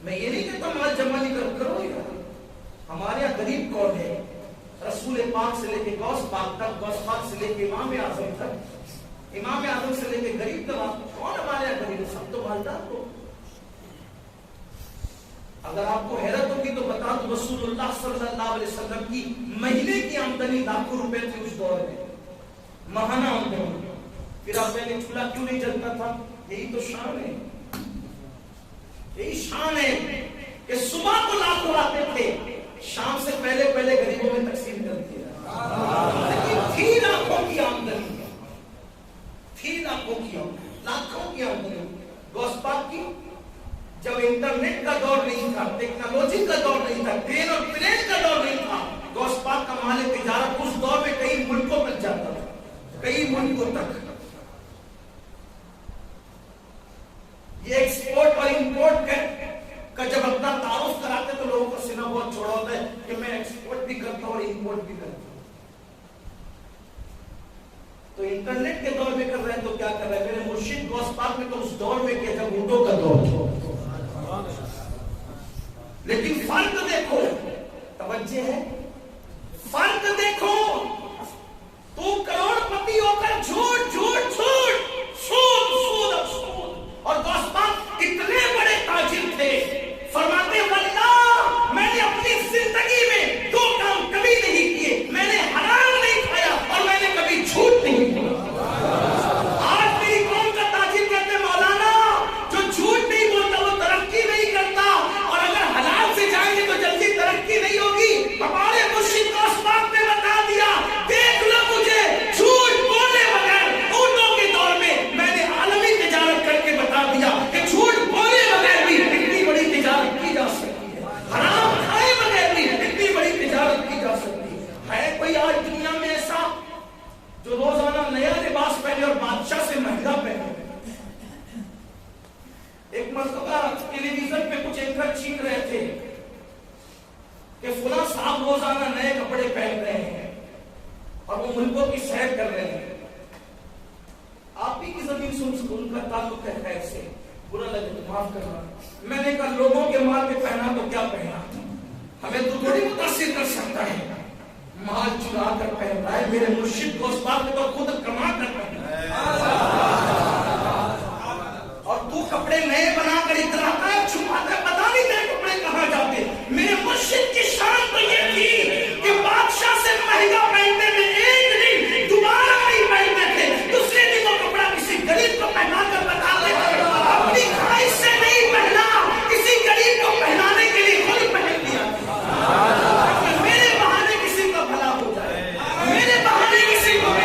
میں یہ نہیں کہتا مال جمع نہیں کرو یار. ہمارے یہاں غریب کون ہے؟ رسول پاک سے لے کے غوث پاک تک، غوث پاک سے لے کے امام اعظم تک، امام اعظم سے لے کے غریب تک کون ہمارے یہاں غریب ہے؟ سب تو مالدار ہو. اگر آپ کو حیرت ہوگی تو بتا دو رسول اللہ صلی اللہ علیہ وسلم کی مہینے کی آمدنی لاکھوں روپے تھی اس دور میں، ماہانہ آمدنی. پھر آپ نے چولہا کیوں نہیں جلتا تھا؟ یہی تو شان ہے، یہی شان ہے کہ صبح کو لاکھوں آتے تھے، شام سے پہلے پہلے غریبوں میں تقسیم کر دیا. لیکن تھی لاکھوں کی آمدنی، تھی لاکھوں کی آمدنی، لاکھوں کی آمدنی. غوث پاک کی جب انٹرنیٹ کا دور نہیں تھا، ٹیکنالوجی کا دور نہیں تھا، ٹرین اور پلین کا دور نہیں تھا، غوث پاک کا مال تجارت اس دور میں کئی ملکوں تک جاتا تھا، کئی ملکوں تک. یہ ایکسپورٹ اور امپورٹ کا جب اپنا تعارف کراتے تو لوگوں کا سینہ بہت چھوڑا ہوتا ہے کہ میں ایکسپورٹ بھی کرتا ہوں اور امپورٹ بھی کرتا ہوں. تو انٹرنیٹ کے دور میں کر رہے ہیں تو کیا کر رہے ہیں؟ میرے مرشد غوث پاک میں تو اس دور میں کیا جب اونٹوں کا دور تھا. لیکن فرق دیکھو، توجہ ہے، فرق دیکھو. تو کروڑ پتی ہو کر جھوٹ جھوٹ جھوٹ، سود سود سود. اور غوث پاک اتنے بڑے تاجر تھے، فرماتے واللہ میں نے اپنی زندگی میں دو کام کبھی نہیں کیے، میں نے حرام نہیں کھایا اور میں نے کبھی جھوٹ نہیں بولا. آج میری قوم کا تاجر کہتے مولانا جو جھوٹ نہیں بولتا وہ ترقی نہیں کرتا، اور اگر حلال سے جائیں گے تو جلدی ترقی نہیں ہوگی. ہمارے مرشد غوث پاک نے بتا دیا، دیکھ لو مجھے جھوٹ بولے بغیر. اونٹوں کے دور میں میں نے عالمی تجارت کر کے بتا دیا کہ جھوٹ بولے بغیر بھی اتنی بڑی تجارت کی جا سکتی ہے، حرام کھائے بغیر بھی اتنی بڑی تجارت کی جا سکتی ہے. کوئی آج دنیا میں ایسا جو روزانہ نیا لباس پہنے اور بادشاہ سے مہنگا پہنے؟ ایک مرتبہ ٹیلی ویژن پہ کچھ اینکر چیخ رہے تھے کہ فلاں صاحب روزانہ نئے کپڑے پہن رہے ہیں اور وہ ملکوں کی سیر کر رہے ہیں. آپ ہی کی زمین سے ان کا تعلق ہے، خیر سے برا لگے تو معاف کرنا. میں نے کہا لوگوں کے مال پہ پہنا تو کیا پہنا، ہمیں تو تھوڑی متاثر کر سکتا ہے. مال چرا کر پہن رہا ہے، میرے مرشد غوث پاک نے تو خود کما کر پہنا اور تو کپڑے نئے بنا کر اتراتا ہے، چھپاتا ہے، پتا نہیں تیرے کپڑے کہاں جاتے. میرے مرشد کی شان تو یہ تھی کہ بادشاہ سے مہنگا پہنتے میں ایک دن دوبارہ نہیں پہنتے تھے، دوسرے دن وہ کپڑا کسی غریب کو پہنا کر بتاتے تھے. اپنی خواہش سے نہیں پہنا، کسی غریب کو پہنانے کے لیے خود پہن لیا. میرے بہانے کسی کا بھلا ہو جائے، میرے بہانے کسی کو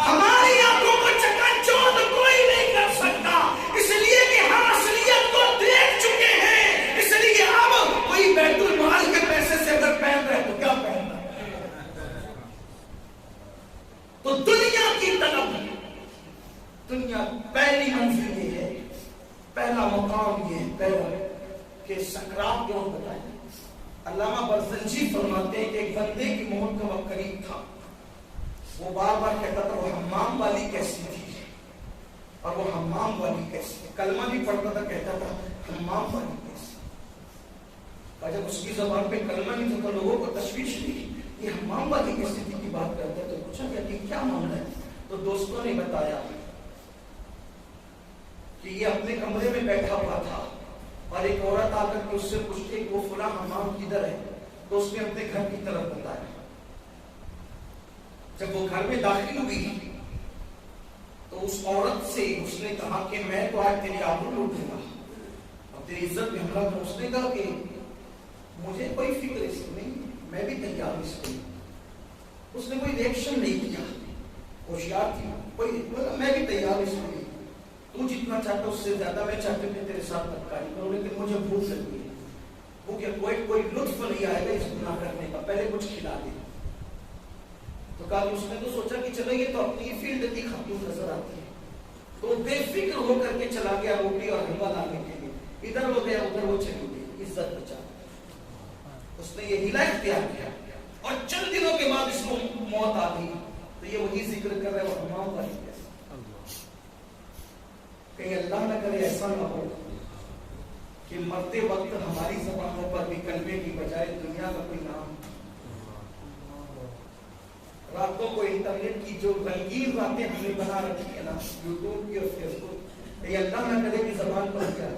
ہماری آنکھوں کو چکاچوند کوئی نہیں کر سکتا، اس لیے کہ ہم اصلیت کو دیکھ چکے ہیں. اس لیے اب کوئی بیت المال کے پیسے سے اگر پہن رہے تو کیا پہننا. تو دنیا کی طلب، دنیا پہلی منزل یہ ہے، پہلا مقام یہ ہے، پہلا کہ سکرات کیوں بتائیں. علامہ برزنجی فرماتے ہیں کہ ایک بندے کی موت کا وقت قریب تھا. وہ بار بار کہتا تھا وہ حمام والی کیسی تھی اور وہ حمام والی کیسی تھی. کلمہ بھی پڑھتا تھا، کہتا تھا حمام والی کیسی. اور جب اس کی زبان پہ کلمہ نہیں تھا تو لوگوں کو تشویش ہوئی، یہ حمام والی کیسی تھی کی بات کرتے. تو پوچھا کہ کیا معاملہ ہے؟ تو دوستوں نے بتایا کہ یہ اپنے کمرے میں بیٹھا ہوا تھا اور ایک عورت آ کر کے اس سے پوچھتے کہ وہ فلاں حمام کدھر ہے، تو اس نے اپنے گھر کی طرف بتایا. جب وہ گھر میں داخل ہوئی تو اس عورت سے اس نے کہا کہ میں تو آج تیری آبرو لوٹوں گا اور تیری عزت میں حملہ کروں. اس نے کہا کہ مجھے کوئی فکر اس کی نہیں، میں بھی تیار ہوں اس کے. اس نے کوئی ریئیکشن نہیں کیا، ہوشیار تھی، کوئی میں بھی تیار ہوں اس کے. تو جتنا چاہتا اس سے زیادہ میں چاہتا ہوں کہ تیرے ساتھ بدکاری کروں، لیکن مجھے بھوک لگی ہے، بھوک کوئی لطف نہیں آئے گا اس گناہ کرنے کا، پہلے کچھ کھلا دے. تو کہا کہ اس نے تو سوچا کہ چلو یہ تو اپنی فیلڈ کی خاتون نظر آتی ہے، تو بے فکر ہو کر کے چلا گیا روٹی اور حلوہ لانے کے لیے. ادھر ہو گیا ادھر وہ چلی گئی، عزت بچا. اس نے یہ ہلا اختیار کیا اور چند دنوں کے بعد اس کو موت آ گئی. تو یہ وہی ذکر کر رہے وہ حمام والی کیسی. کہیں اللہ نہ کرے ایسا نہ ہو کہ مرتے وقت ہماری زبانوں پر بھی کلمے کی بجائے دنیا کا کوئی نام. راتوں کو انٹرنیٹ کی جو رنگین باتیں ہم نے بنا رکھی ہے نا، یوٹیوب کی اور فیس بک، یہ اللہ نہ کرے کہ زبان پر جائے.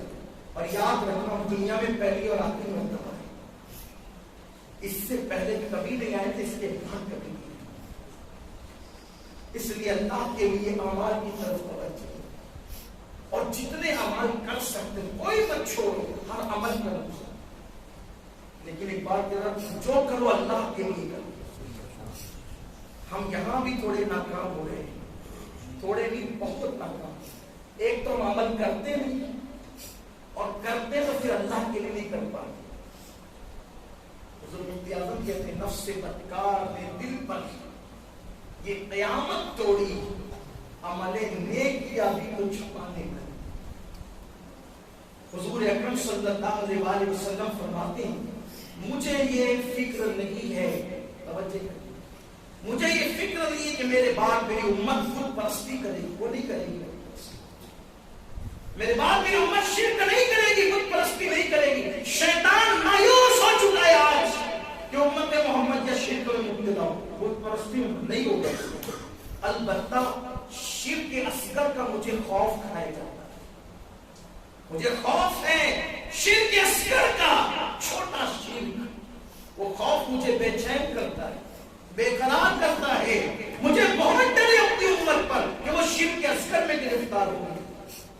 اور یاد رکھنا ہم دنیا میں پہلی اور آخری مرتبہ ہے، اس سے پہلے کبھی نہیں آئے تھے، اس کے بعد کبھی نہیں. اس لیے اللہ کے لیے اعمال کی طرف توجہ اور جتنے عمل کر سکتے کوئی مت چھوڑو، ہر عمل کرو. لیکن ایک بات کہہ رہا، جو کرو اللہ کے لیے کرو. ہم یہاں بھی تھوڑے ناکام ہو رہے ہیں، تھوڑے نہیں بہت ناکام. ایک تو ہم عمل کرتے نہیں اور کرتے تو پھر اللہ کے لیے نہیں کر پاتے. حضور مفتی اعظم کہتے ہیں نفس بدکار نے دل پر یہ قیامت توڑی، عمل نیک کیا بھی تو چھپانے میں. حضور اکرم صلی اللہ علیہ وسلم فرماتے ہیں مجھے یہ فکر نہیں ہے، توجہ کریں، مجھے یہ فکر نہیں ہے کہ میرے بعد میری امت خود پرستی کرے گی، وہ نہیں کرے گی، میرے بعد میری امت شرک نہیں کرے گی، خود پرستی نہیں کرے گی۔ شیطان مایوس ہو چکا ہے آج کہ امت محمد یا شرک میں مبتلا ہو، خود پرستی نہیں ہوگا۔ البتہ شرک اصغر کا مجھے خوف کھائے جاتا ہے، مجھے خوف ہے شرک اصغر کا، چھوٹا شرک، وہ خوف مجھے بے چین کرتا ہے، بے قرار کرتا ہے، مجھے بہت ڈر ہے اپنی امت پر کہ وہ شرک اصغر میں گرفتار ہوگی۔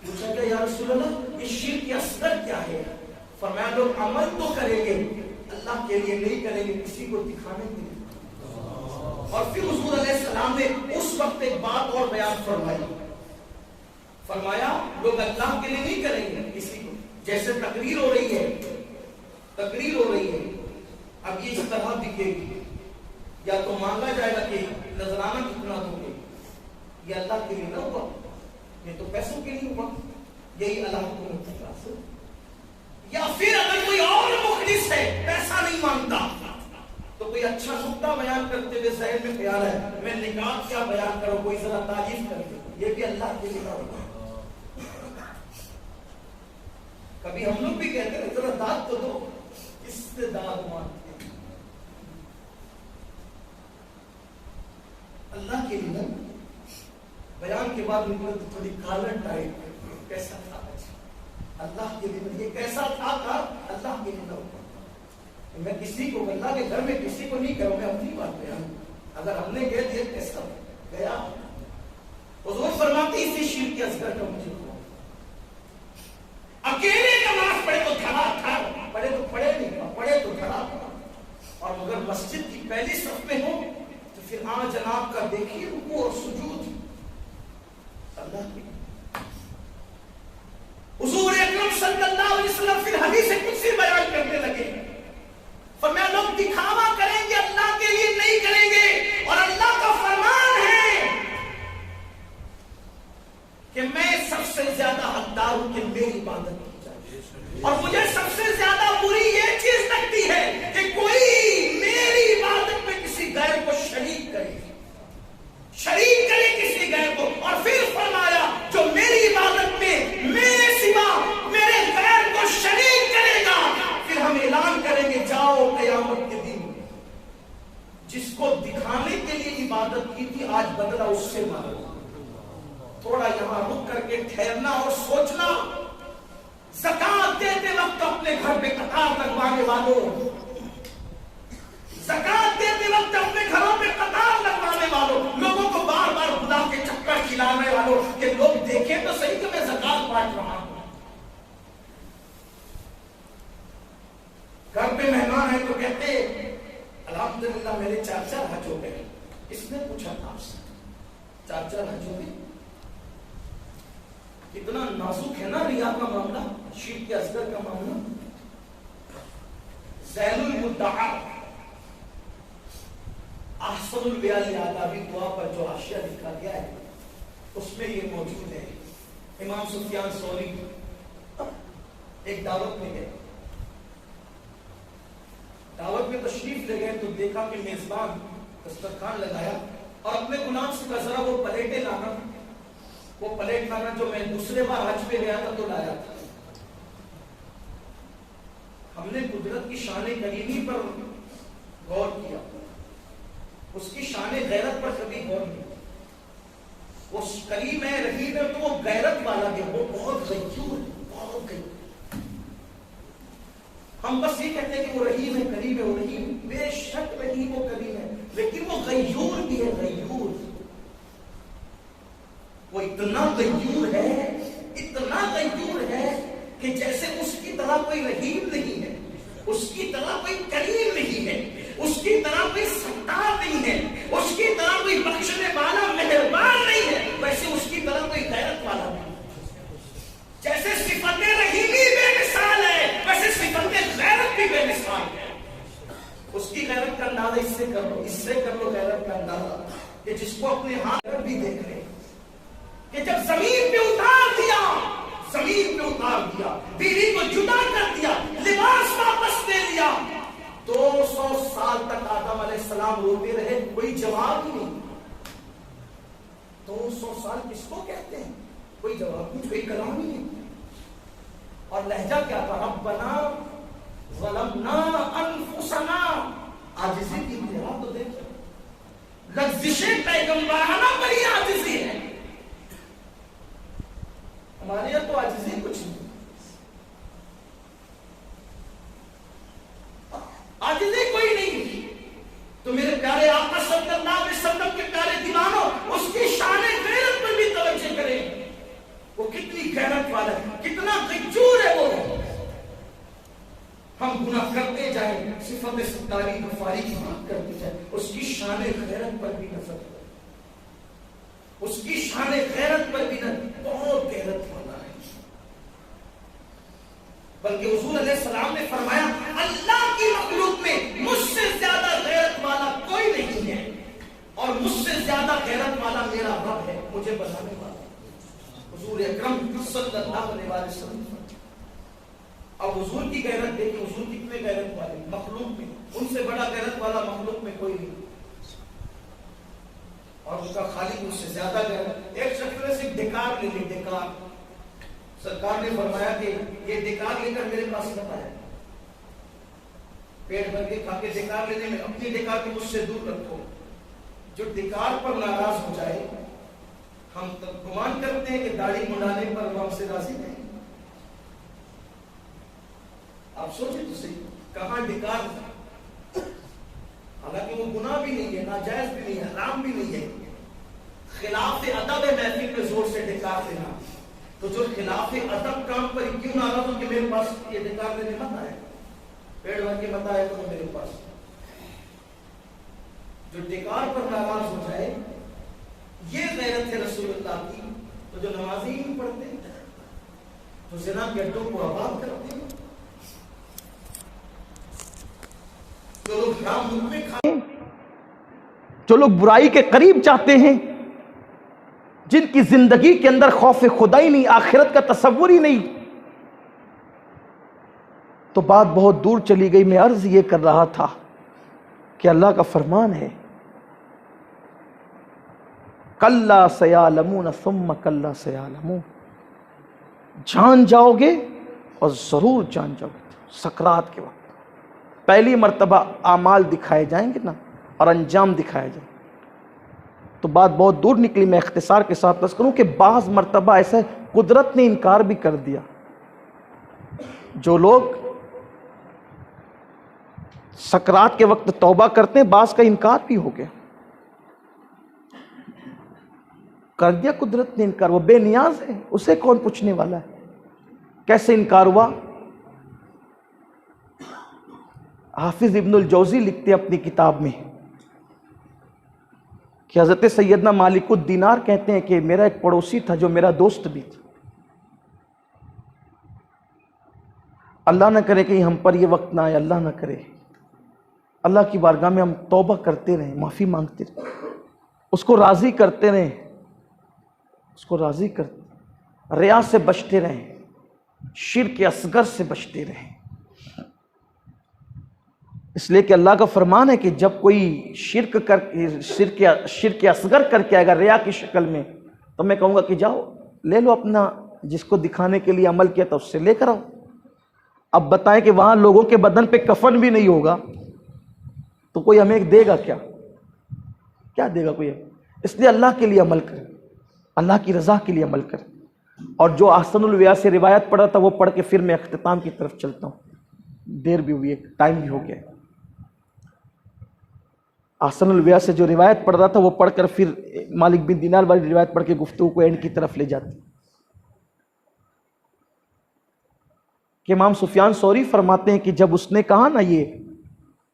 پوچھا کہ یا رسول اللہ یہ شرک اصغر کیا ہے؟ فرمایا لوگ عمل تو کریں گے، اللہ کے لیے نہیں کریں گے، کسی کو دکھانے کے لیے۔ اور پھر حضور علیہ السلام نے اس وقت ایک بات اور بیان فرمائی، فرمایا لوگ اللہ کے لیے نہیں کریں گے کسی کو، جیسے تقریر ہو رہی ہے، تقریر ہو رہی ہے، اب یہ اس طرح دکھے گی، یا تو مانگا جائے گا کہ نذرانہ کتنا دو گے، یہ اللہ کے لیے نہ ہوا، یہ تو پیسوں کے لیے ہوا، یہی اللہ کو متقاص۔ یا پھر اگر کوئی اور مخلص ہے، پیسہ نہیں مانگتا، تو کوئی اچھا نقطہ بیان کرتے ہوئے ذہن میں خیال ہے میں نکاح کیا بیان کروں، کوئی ذرا تعریف کر دے، یہ بھی اللہ کے لیے نہ ہوگا۔ کبھی ہم لوگ بھی کہتے ہیں ذرا داد تو دو، اس سے داد مانگتے، اللہ کے لیے بیان کے بعد تھوڑی کالر ٹائپ، کیسا تھا اللہ کے لیے، یہ کیسا تھا اللہ کے لیے نہ ہوگا۔ میں کسی کو اللہ کے گھر میں کسی کو نہیں کروں، میں اپنی بات بیان، اگر ہم نے کہہ دیا کیسا گیا، حضور فرماتے اسی شرک کے اصغر کا مجھے ہوا۔ اکیلے نماز پڑھے تو دھڑا دھڑ، پڑھے تو پڑھے نہیں، پڑھے تو دھڑا دھڑ، اور مگر مسجد کی پہلی صف میں ہو تو پھر ہاں جناب کا دیکھیے رکوع اور سجود اللہ کی۔ حضور اکرم صلی اللہ علیہ وسلم پھر حدیث قدسی بیان کرنے لگے، فرمایا لوگ دکھاوا کریں گے، اللہ کے لیے نہیں کریں گے، اور اللہ کا فرمان ہے کہ میں سب سے زیادہ حقدار ہوں کہ میری عبادت کی جائے، اور مجھے سب سے زیادہ بری یہ چیز لگتی ہے کہ کوئی میری عبادت میں کسی غیر کو شریک کرے کسی غیر کو، اور پھر فرمایا جو میری عبادت میں میرے سوا میرے غیر کو شریک کرے گا، پھر ہم اعلان کریں گے جاؤ قیامت کے دن جس کو دکھانے کے لیے عبادت کی تھی آج بدلہ اس سے مانگو۔ تھوڑا یہاں رک کر کے ٹھہرنا اور سوچنا، زکات دیتے وقت اپنے گھر پہ قطار لگوانے والوں، زکات دیتے وقت اپنے گھروں پہ قطار لگوانے والوں، لوگوں کو بار بار خدا کے چکر کھلانے والوں کہ لوگ دیکھیں تو صحیح کہ میں زکات بانٹ رہا ہوں۔ گھر پہ مہمان ہیں تو کہتے الحمدللہ میرے 4 حج ہو گئے۔ اس نے پوچھا تھا آپ سے 4 حج ہو گئے؟ اتنا نازک ہے نا ریا کا معاملہ، شرک کے اصغر کا معاملہ۔ ذیل المدعا احسن البیان آدابی دعا پر جو حاشیہ لکھا گیا ہے اس میں یہ موجود ہے۔ امام سفیان ثوری ایک دعوت میں گئے، دعوت میں تشریف لے گئے تو دیکھا کہ میزبان دسترخوان لگایا اور اپنے غلام سے کہا ذرا وہ پلیٹیں لانا، وہ پلیٹ لانا جو میں دوسرے بار حج پہ گیا تھا تو لایا تھا۔ ہم نے قدرت کی شان کریمی پر غور کیا، اس کی شان غیرت پر کبھی غور نہیں۔ وہ کریم ہے، رحیم ہے، تو وہ غیرت والا ہے، وہ بہت غیور ہے، بہت غیور۔ ہم بس یہ کہتے ہیں کہ وہ رحیم ہے، کریم ہے، وہ رحیم، بے شک رحیم و کریم ہے، لیکن وہ غیور بھی ہے، غیور۔ وہ اتنا غیور ہے، اتنا غیور ہے کہ جیسے اس کی طرح کوئی رحیم نہیں ہے، اس کی طرح کوئی کریم نہیں ہے، اس کی طرح کوئی ستار نہیں ہے، اس کی طرح کوئی بخشنے والا مہربان نہیں ہے، ویسے اس کی طرح کوئی غیرت والا نہیں۔ جیسے صفت رحیمی بے مثال ہے، ویسے صفت غیرت بھی بے مثال ہے۔ اس کی غیرت کا اندازہ اس سے کر لو، اس سے کر لو غیرت کا اندازہ، کہ جس کو اپنے ہاتھ بھی دیکھ لے کہ جب زمین پہ اتار دیا، زمین پہ اتار دیا، بیوی کو جدا کر دیا، لباس واپس دے دیا، السلام روتے رہے، کوئی جواب ہی نہیں۔ 200 سال کس کو کہتے ہیں؟ کوئی جواب نہیں، کوئی کلام ہی نہیں۔ اور لہجہ کیا تھا؟ ربنا ظلمنا انفسنا، عاجزی کی انتہا تو دیکھو، لغزشیں پیغمبرانہ پر ہی عاجزی ہے۔ ہمارے یہاں تو عاجزی کچھ نہیں، عاجزی کوئی نہیں۔ تو میرے پیارے آقا صلی اللہ علیہ وسلم کے پیارے دیوانوں، اس کی شان غیرت پر بھی توجہ کریں۔ وہ کتنی غیرت والا ہے، کتنا غیور ہے وہ۔ ہم گناہ کرتے جائیں، صفت ستاری غفاری کی بات کرتے جائیں، اس کی شان غیرت پر بھی نظر کریں، اس کی شان غیرت پر بھی نظر، بہت غیرت والا ہے۔ بلکہ حضور علیہ السلام نے فرمایا اللہ کی مخلوق میں مجھ سے زیادہ غیرت والا کوئی نہیں ہے، اور مجھ سے زیادہ غیرت والا میرا رب ہے، مجھے بنانے والا حضور اکرم صلی اللہ علیہ وسلم۔ اب حضور کی غیرت دیکھیں، حضور کتنے غیرت والے مخلوق میں، ان سے بڑا غیرت والا مخلوق میں کوئی نہیں، اور اس کا خالق اس سے زیادہ غیرت۔ ایک شخص نے صرف ڈکار لے لی، ڈکار، سرکار نے فرمایا کہ یہ ڈکار لے کر میرے پاس مت آیا، پیٹ بھر کے کھا کے ڈکار لینے میں، اپنی ڈکار کو مجھ سے دور رکھو۔ جو ڈکار پر ناراض ہو جائے، ہم تب گمان کرتے ہیں کہ داڑھی منڈانے پر وہ ہم سے راضی نہیں۔ آپ سوچیں تو صحیح، کہاں ڈکار، حالانکہ وہ گناہ بھی نہیں ہے، ناجائز بھی نہیں ہے، حرام بھی نہیں ہے، خلاف ادب ہے محفل میں زور سے ڈکار دینا۔ تو جو خلاف ادب کام پر کیوں ناراض ہو کہ میرے پاس یہ ڈکار دینے مت آئے، پیڑ بھر کے مت آئے تو میرے پاس۔ جو ڈکار پر ناراض ہو جائے، یہ غیرت ہے رسول اللہ کی۔ تو جو نمازی ہی نہیں پڑھتے، تو زنا کے اڈوں کو آباد کرتے ہیں، جو لوگ حرام ملک میں کھاتے ہیں، جو لوگ برائی کے قریب جاتے ہیں، جن کی زندگی کے اندر خوف خدا ہی نہیں، آخرت کا تصور ہی نہیں، تو بات بہت دور چلی گئی۔ میں عرض یہ کر رہا تھا کہ اللہ کا فرمان ہے کَلَّا سَيَعْلَمُونَ ثُمَّ کَلَّا سَيَعْلَمُونَ، جان جاؤ گے اور ضرور جان جاؤ گے۔ سکرات کے وقت پہلی مرتبہ اعمال دکھائے جائیں گے نا، اور انجام دکھائے جائیں، تو بات بہت دور نکلی۔ میں اختصار کے ساتھ عرض کروں کہ بعض مرتبہ ایسا قدرت نے انکار بھی کر دیا۔ جو لوگ سکرات کے وقت توبہ کرتے ہیں، بعض کا انکار بھی ہو گیا، کر دیا قدرت نے انکار۔ وہ بے نیاز ہے، اسے کون پوچھنے والا ہے کیسے انکار ہوا۔ حافظ ابن الجوزی لکھتے ہیں اپنی کتاب میں کہ حضرت سیدنا مالک الدینار کہتے ہیں کہ میرا ایک پڑوسی تھا جو میرا دوست بھی تھا، اللہ نہ کرے کہ ہم پر یہ وقت نہ آئے، اللہ نہ کرے، اللہ کی بارگاہ میں ہم توبہ کرتے رہیں، معافی مانگتے رہیں، اس کو راضی کرتے رہیں، اس کو راضی کرتے، ریا سے بچتے رہیں، شرک اصغر سے بچتے رہیں۔ اس لیے کہ اللہ کا فرمان ہے کہ جب کوئی شرک اصغر کر کے آئے گا ریا کی شکل میں، تو میں کہوں گا کہ جاؤ لے لو اپنا جس کو دکھانے کے لیے عمل کیا تھا اس سے لے کر آؤ۔ اب بتائیں کہ وہاں لوگوں کے بدن پہ کفن بھی نہیں ہوگا تو کوئی ہمیں دے گا کیا دے گا کوئی؟ اس لیے اللہ کے لیے عمل کریں، اللہ کی رضا کے لیے عمل کریں۔ اور جو احسن الویا سے روایت پڑھا تھا وہ پڑھ کے پھر میں اختتام کی طرف چلتا ہوں، دیر بھی ہوئی ہے، ٹائم بھی ہو گیا۔ احسن الویا سے جو روایت پڑھ رہا تھا وہ پڑھ کر پھر مالک بن دینار والی روایت پڑھ کے گفتگو کو اینڈ کی طرف لے جاتی کہ امام سفیان ثوری فرماتے ہیں کہ جب اس نے کہا نا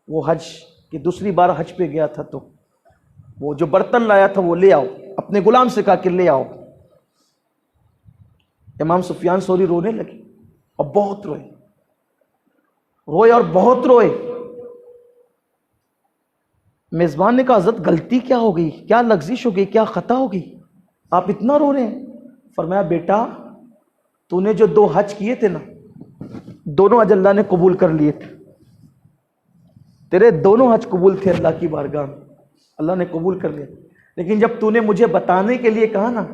وہ حج کہ دوسری بار حج پہ گیا تھا تو وہ جو برتن لایا تھا وہ لے آؤ، اپنے غلام سے کہا کہ لے آؤ، امام سفیان ثوری رونے لگے اور بہت روئے اور بہت روئے۔ میزبان نے کہا حضرت غلطی کیا ہو گئی، کیا لغزش ہو گئی، کیا خطا ہو گئی، آپ اتنا رو رہے ہیں؟ فرمایا بیٹا تو نے جو 2 حج کیے تھے نا، دونوں حج اللہ نے قبول کر لیے تھے، تیرے دونوں حج قبول تھے اللہ کی بارگاہ میں، اللہ نے قبول کر لیا، لیکن جب تو نے مجھے بتانے کے لیے کہا نا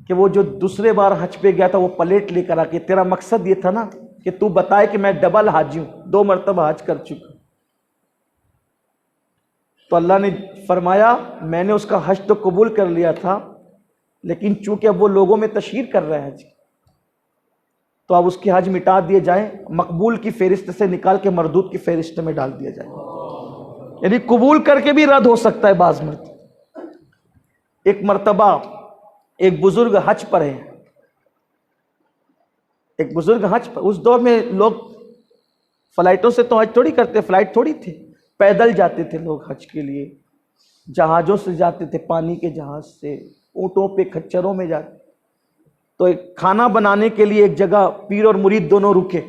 کہ وہ جو دوسرے بار حج پہ گیا تھا وہ پلیٹ لے کر آ کے، تیرا مقصد یہ تھا نا کہ تو بتائے کہ میں ڈبل حاجی ہوں، 2 مرتبہ حج کر چکا، تو اللہ نے فرمایا میں نے اس کا حج تو قبول کر لیا تھا، لیکن چونکہ اب وہ لوگوں میں تشہیر کر رہا ہے حج، تو اب اس کی حج مٹا دیے جائیں، مقبول کی فہرست سے نکال کے مردود کی فہرست میں ڈال دیا جائے، یعنی قبول کر کے بھی رد ہو سکتا ہے بعض مرتبہ۔ ایک مرتبہ ایک بزرگ حج پر ہے، ایک بزرگ حج پر، اس دور میں لوگ فلائٹوں سے تو حج تھوڑی کرتے، فلائٹ تھوڑی تھے، پیدل جاتے تھے لوگ حج کے لیے، جہازوں سے جاتے تھے، پانی کے جہاز سے، اونٹوں پہ، کھچروں میں جاتے، تو ایک کھانا بنانے کے لیے ایک جگہ پیر اور مرید دونوں رکے،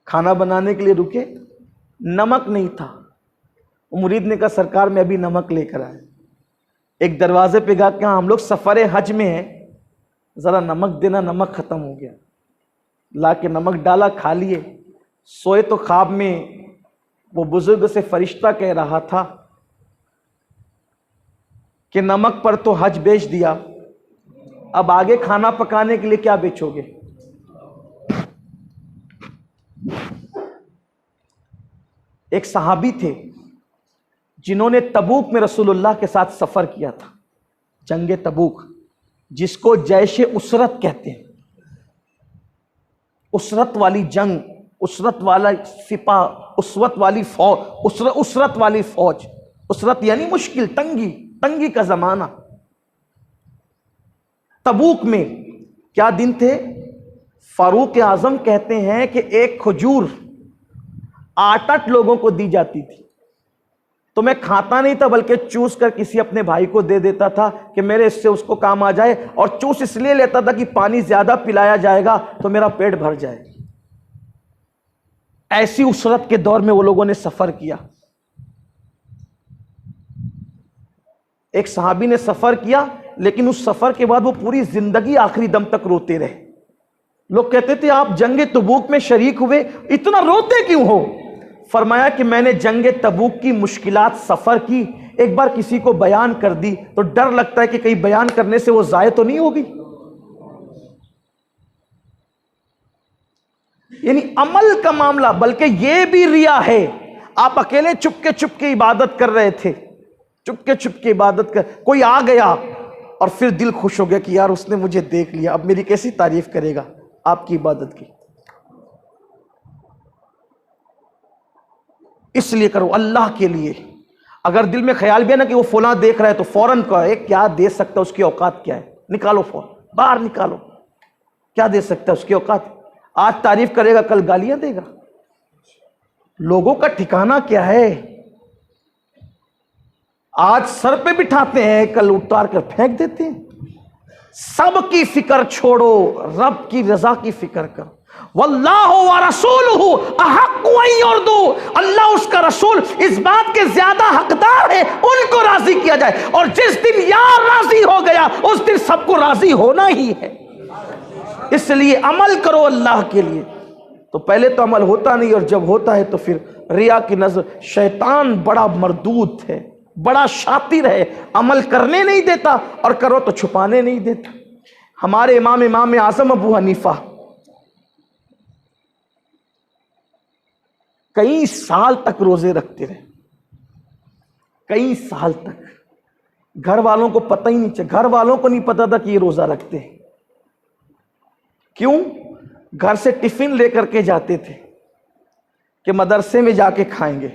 کھانا بنانے کے لیے رکے، نمک نہیں تھا، مرید نے کہا سرکار میں ابھی نمک لے کر آئے، ایک دروازے پہ گا کہ ہاں ہم لوگ سفر حج میں ہیں، ذرا نمک دینا، نمک ختم ہو گیا، لا کے نمک ڈالا، کھا لیے، سوئے تو خواب میں وہ بزرگ سے فرشتہ کہہ رہا تھا کہ نمک پر تو حج بیچ دیا، اب آگے کھانا پکانے کے لیے کیا بیچو گے؟ ایک صحابی تھے جنہوں نے تبوک میں رسول اللہ کے ساتھ سفر کیا تھا، جنگ تبوک، جس کو جیش اسرت کہتے ہیں، اسرت والی جنگ، اسرت والا سپاہ، اسرت والی فوج، اسرت والی فوج، اسرت یعنی مشکل، تنگی کا زمانہ۔ تبوک میں کیا دن تھے؟ فاروق اعظم کہتے ہیں کہ ایک کھجور 8 لوگوں کو دی جاتی تھی، تو میں کھاتا نہیں تھا بلکہ چوس کر کسی اپنے بھائی کو دے دیتا تھا کہ میرے اس سے اس کو کام آ جائے، اور چوس اس لیے لیتا تھا کہ پانی زیادہ پلایا جائے گا تو میرا پیٹ بھر جائے۔ ایسی اسرت کے دور میں وہ لوگوں نے سفر کیا۔ ایک صحابی نے سفر کیا، لیکن اس سفر کے بعد وہ پوری زندگی آخری دم تک روتے رہے۔ لوگ کہتے تھے آپ جنگ تبوک میں شریک ہوئے، اتنا روتے کیوں ہو؟ فرمایا کہ میں نے جنگ تبوک کی مشکلات سفر کی، ایک بار کسی کو بیان کر دی تو ڈر لگتا ہے کہ کہیں بیان کرنے سے وہ ضائع تو نہیں ہوگی۔ یعنی عمل کا معاملہ، بلکہ یہ بھی ریا ہے۔ آپ اکیلے چپ کے عبادت کر رہے تھے، چپ کے عبادت کر، کوئی آ گیا اور پھر دل خوش ہو گیا کہ یار اس نے مجھے دیکھ لیا، اب میری کیسی تعریف کرے گا آپ کی عبادت کی۔ اس لیے کرو اللہ کے لیے۔ اگر دل میں خیال بھی ہے نا کہ وہ فلاں دیکھ رہا ہے تو فوراً کہو کیا دے سکتا ہے، اس کی اوقات کیا ہے، نکالو فوراً باہر نکالو، کیا دے سکتا ہے اس کی اوقات۔ آج تعریف کرے گا کل گالیاں دے گا۔ لوگوں کا ٹھکانہ کیا ہے؟ آج سر پہ بٹھاتے ہیں، کل اتار کر پھینک دیتے ہیں۔ سب کی فکر چھوڑو، رب کی رضا کی فکر کرو۔ واللہ ورسولہ احق ان یرضوا، اللہ اس کا رسول اس بات کے زیادہ حقدار ہے ان کو راضی کیا جائے، اور جس دن یار راضی ہو گیا اس دن سب کو راضی ہونا ہی ہے۔ اس لیے عمل کرو اللہ کے لیے۔ تو پہلے تو عمل ہوتا نہیں، اور جب ہوتا ہے تو پھر ریا کی نظر۔ شیطان بڑا مردود ہے، بڑا شاطر ہے، عمل کرنے نہیں دیتا اور کرو تو چھپانے نہیں دیتا۔ ہمارے امام اعظم ابو حنیفہ کئی سال تک روزے رکھتے رہے، کئی سال تک۔ گھر والوں کو پتہ ہی نہیں، گھر والوں کو نہیں پتا تھا کہ یہ روزہ رکھتے ہیں۔ کیوں؟ گھر سے ٹفن لے کر کے جاتے تھے کہ مدرسے میں جا کے کھائیں گے،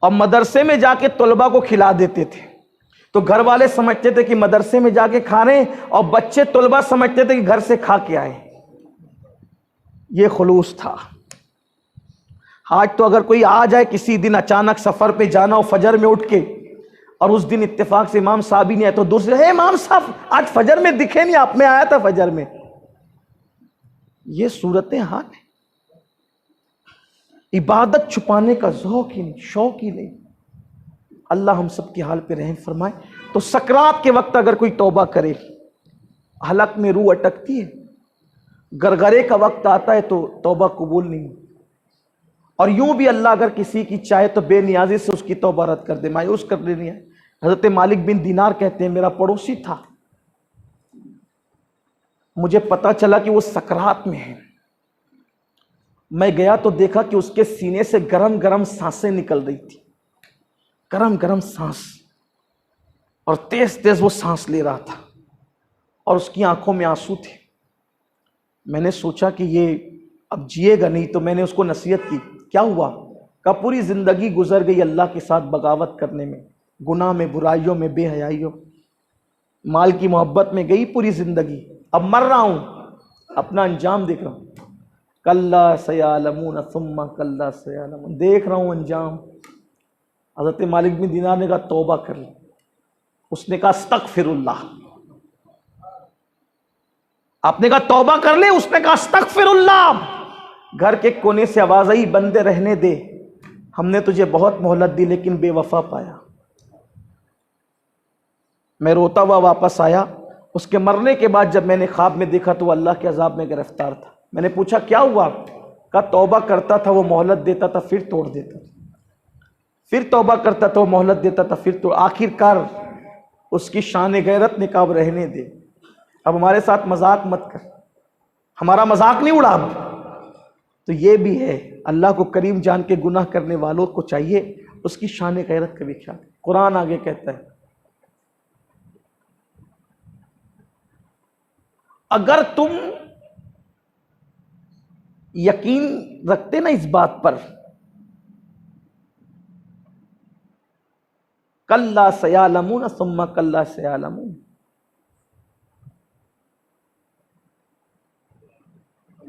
اور مدرسے میں جا کے طلباء کو کھلا دیتے تھے۔ تو گھر والے سمجھتے تھے کہ مدرسے میں جا کے کھا رہے ہیں، اور بچے طلباء سمجھتے تھے کہ گھر سے کھا کے آئے۔ یہ خلوص تھا۔ آج تو اگر کوئی آ جائے کسی دن اچانک سفر پہ جانا ہو فجر میں اٹھ کے، اور اس دن اتفاق سے امام صاحب ہی نہیں آئے، تو دوسرے ہے امام صاحب آج فجر میں دکھے نہیں، آپ میں آیا تھا فجر میں۔ یہ صورتیں حال ہے۔ عبادت چھپانے کا ذوق ہی نہیں، شوق ہی نہیں۔ اللہ ہم سب کے حال پہ رحم فرمائے۔ تو سکرات کے وقت اگر کوئی توبہ کرے، حلق میں روح اٹکتی ہے، گرگرے کا وقت آتا ہے تو توبہ قبول نہیں، اور یوں بھی اللہ اگر کسی کی چاہے تو بے نیازی سے اس کی توبہ رد کر دے، مایوس کر دینی ہے۔ حضرت مالک بن دینار کہتے ہیں میرا پڑوسی تھا، مجھے پتا چلا کہ وہ سکرات میں ہے، میں گیا تو دیکھا کہ اس کے سینے سے گرم گرم سانسیں نکل رہی تھی، گرم گرم سانس، اور تیز تیز وہ سانس لے رہا تھا اور اس کی آنکھوں میں آنسو تھے۔ میں نے سوچا کہ یہ اب جیے گا نہیں، تو میں نے اس کو نصیحت کی، کیا ہوا؟ کہا پوری زندگی گزر گئی اللہ کے ساتھ بغاوت کرنے میں، گناہ میں، برائیوں میں، بے حیائیوں، مال کی محبت میں گئی پوری زندگی، اب مر رہا ہوں، اپنا انجام دیکھ رہا ہوں، کلا سیعلمون ثم کلا سیعلمون، دیکھ رہا ہوں انجام۔ حضرت مالک بن دینار نے کہا توبہ کر لی، اس نے کہا استغفر اللہ، آپ نے کہا توبہ کر لے، اس نے کہا استغفر اللہ۔ گھر کے کونے سے آواز آئی بندے رہنے دے، ہم نے تجھے بہت مہلت دی لیکن بے وفا پایا۔ میں روتا ہوا واپس آیا، اس کے مرنے کے بعد جب میں نے خواب میں دیکھا تو وہ اللہ کے عذاب میں گرفتار تھا۔ میں نے پوچھا کیا ہوا؟ کہا توبہ کرتا تھا، وہ مہلت دیتا تھا پھر توڑ دیتا تھا، پھر توبہ کرتا تھا، وہ مہلت دیتا تھا پھر توڑ، آخر کار اس کی شان غیرت نے کہا اب رہنے دے، اب ہمارے ساتھ مذاق مت کر، ہمارا مذاق نہیں اڑا۔ تو یہ بھی ہے، اللہ کو کریم جان کے گناہ کرنے والوں کو چاہیے اس کی شان غیرت کا بھی خیال۔ قرآن آگے کہتا ہے اگر تم یقین رکھتے نا اس بات پر، کلا سیعلمون ثم کلا سیعلمون،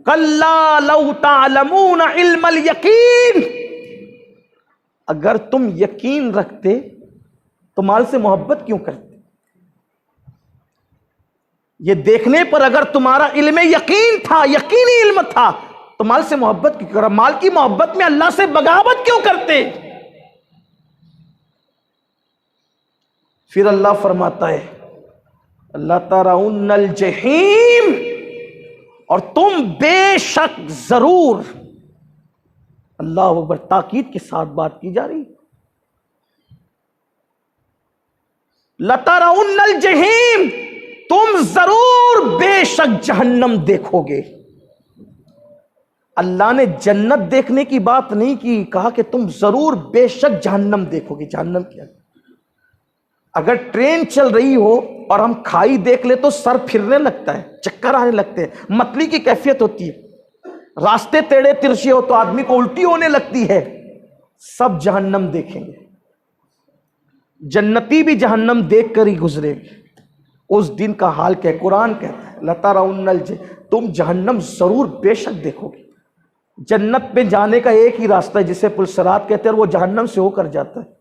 کلا لو تعلمون علم الیقین، اگر تم یقین رکھتے تو مال سے محبت کیوں کرتے؟ یہ دیکھنے پر اگر تمہارا علم یقین تھا، یقینی علم تھا، تو مال سے محبت کیوں کرا؟ مال کی محبت میں اللہ سے بغاوت کیوں کرتے؟ پھر اللہ فرماتا ہے لَتَرَوُنَّ الْجَحِيمَ، اور تم بے شک ضرور، اللہ اکبر، تاکید کے ساتھ بات کی جا رہی، لَتَرَوُنَّ الْجَحِيمَ، تم ضرور بے شک جہنم دیکھو گے۔ اللہ نے جنت دیکھنے کی بات نہیں کی، کہا کہ تم ضرور بے شک جہنم دیکھو گے۔ جہنم کیا؟ اگر ٹرین چل رہی ہو اور ہم کھائی دیکھ لے تو سر پھرنے لگتا ہے، چکر آنے لگتے ہیں، متلی کی کیفیت ہوتی ہے، راستے ٹیڑے ترچھے ہو تو آدمی کو الٹی ہونے لگتی ہے۔ سب جہنم دیکھیں گے، جنتی بھی جہنم دیکھ کر ہی گزرے گے۔ اس دن کا حال کیا ہے؟ قرآن کہتا ہے لَتَرَوُنَّ الْجَحِيمَ، تم جہنم ضرور بے شک دیکھو گے۔ جنت پہ جانے کا ایک ہی راستہ ہے جسے پلسرات کہتے ہیں، اور وہ جہنم سے ہو کر جاتا ہے۔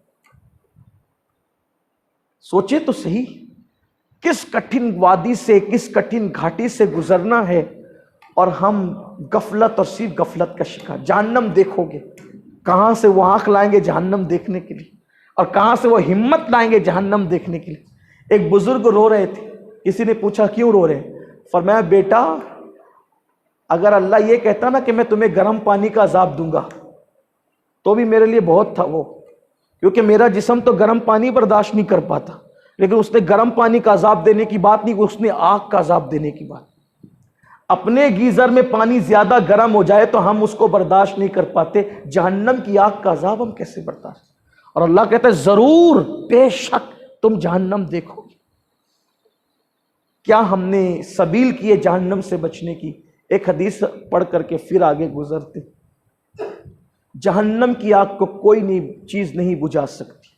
سوچے تو صحیح، کس کٹھن وادی سے، کس کٹھن گھاٹی سے گزرنا ہے، اور ہم غفلت اور صرف غفلت کا شکار۔ جہنم دیکھو گے، کہاں سے وہ آنکھ لائیں گے جہنم دیکھنے کے لیے، اور کہاں سے وہ ہمت لائیں گے جہنم دیکھنے کے لیے۔ ایک بزرگ رو رہے تھے، کسی نے پوچھا کیوں رو رہے ہیں؟ فرمایا بیٹا اگر اللہ یہ کہتا نا کہ میں تمہیں گرم پانی کا عذاب دوں گا تو بھی میرے لیے بہت تھا وہ، کیونکہ میرا جسم تو گرم پانی برداشت نہیں کر پاتا، لیکن اس نے گرم پانی کا عذاب دینے کی بات نہیں، اس نے آگ کا عذاب دینے کی بات۔ اپنے گیزر میں پانی زیادہ گرم ہو جائے تو ہم اس کو برداشت نہیں کر پاتے، جہنم کی آگ کا عذاب ہم کیسے برداشت؟ اور اللہ کہتا ہے ضرور بے شک تم جہنم دیکھو گے۔ کیا ہم نے سبیل کی ہے جہنم سے بچنے کی؟ ایک حدیث پڑھ کر کے پھر آگے گزرتے۔ جہنم کی آگ کو کوئی چیز نہیں بجھا سکتی،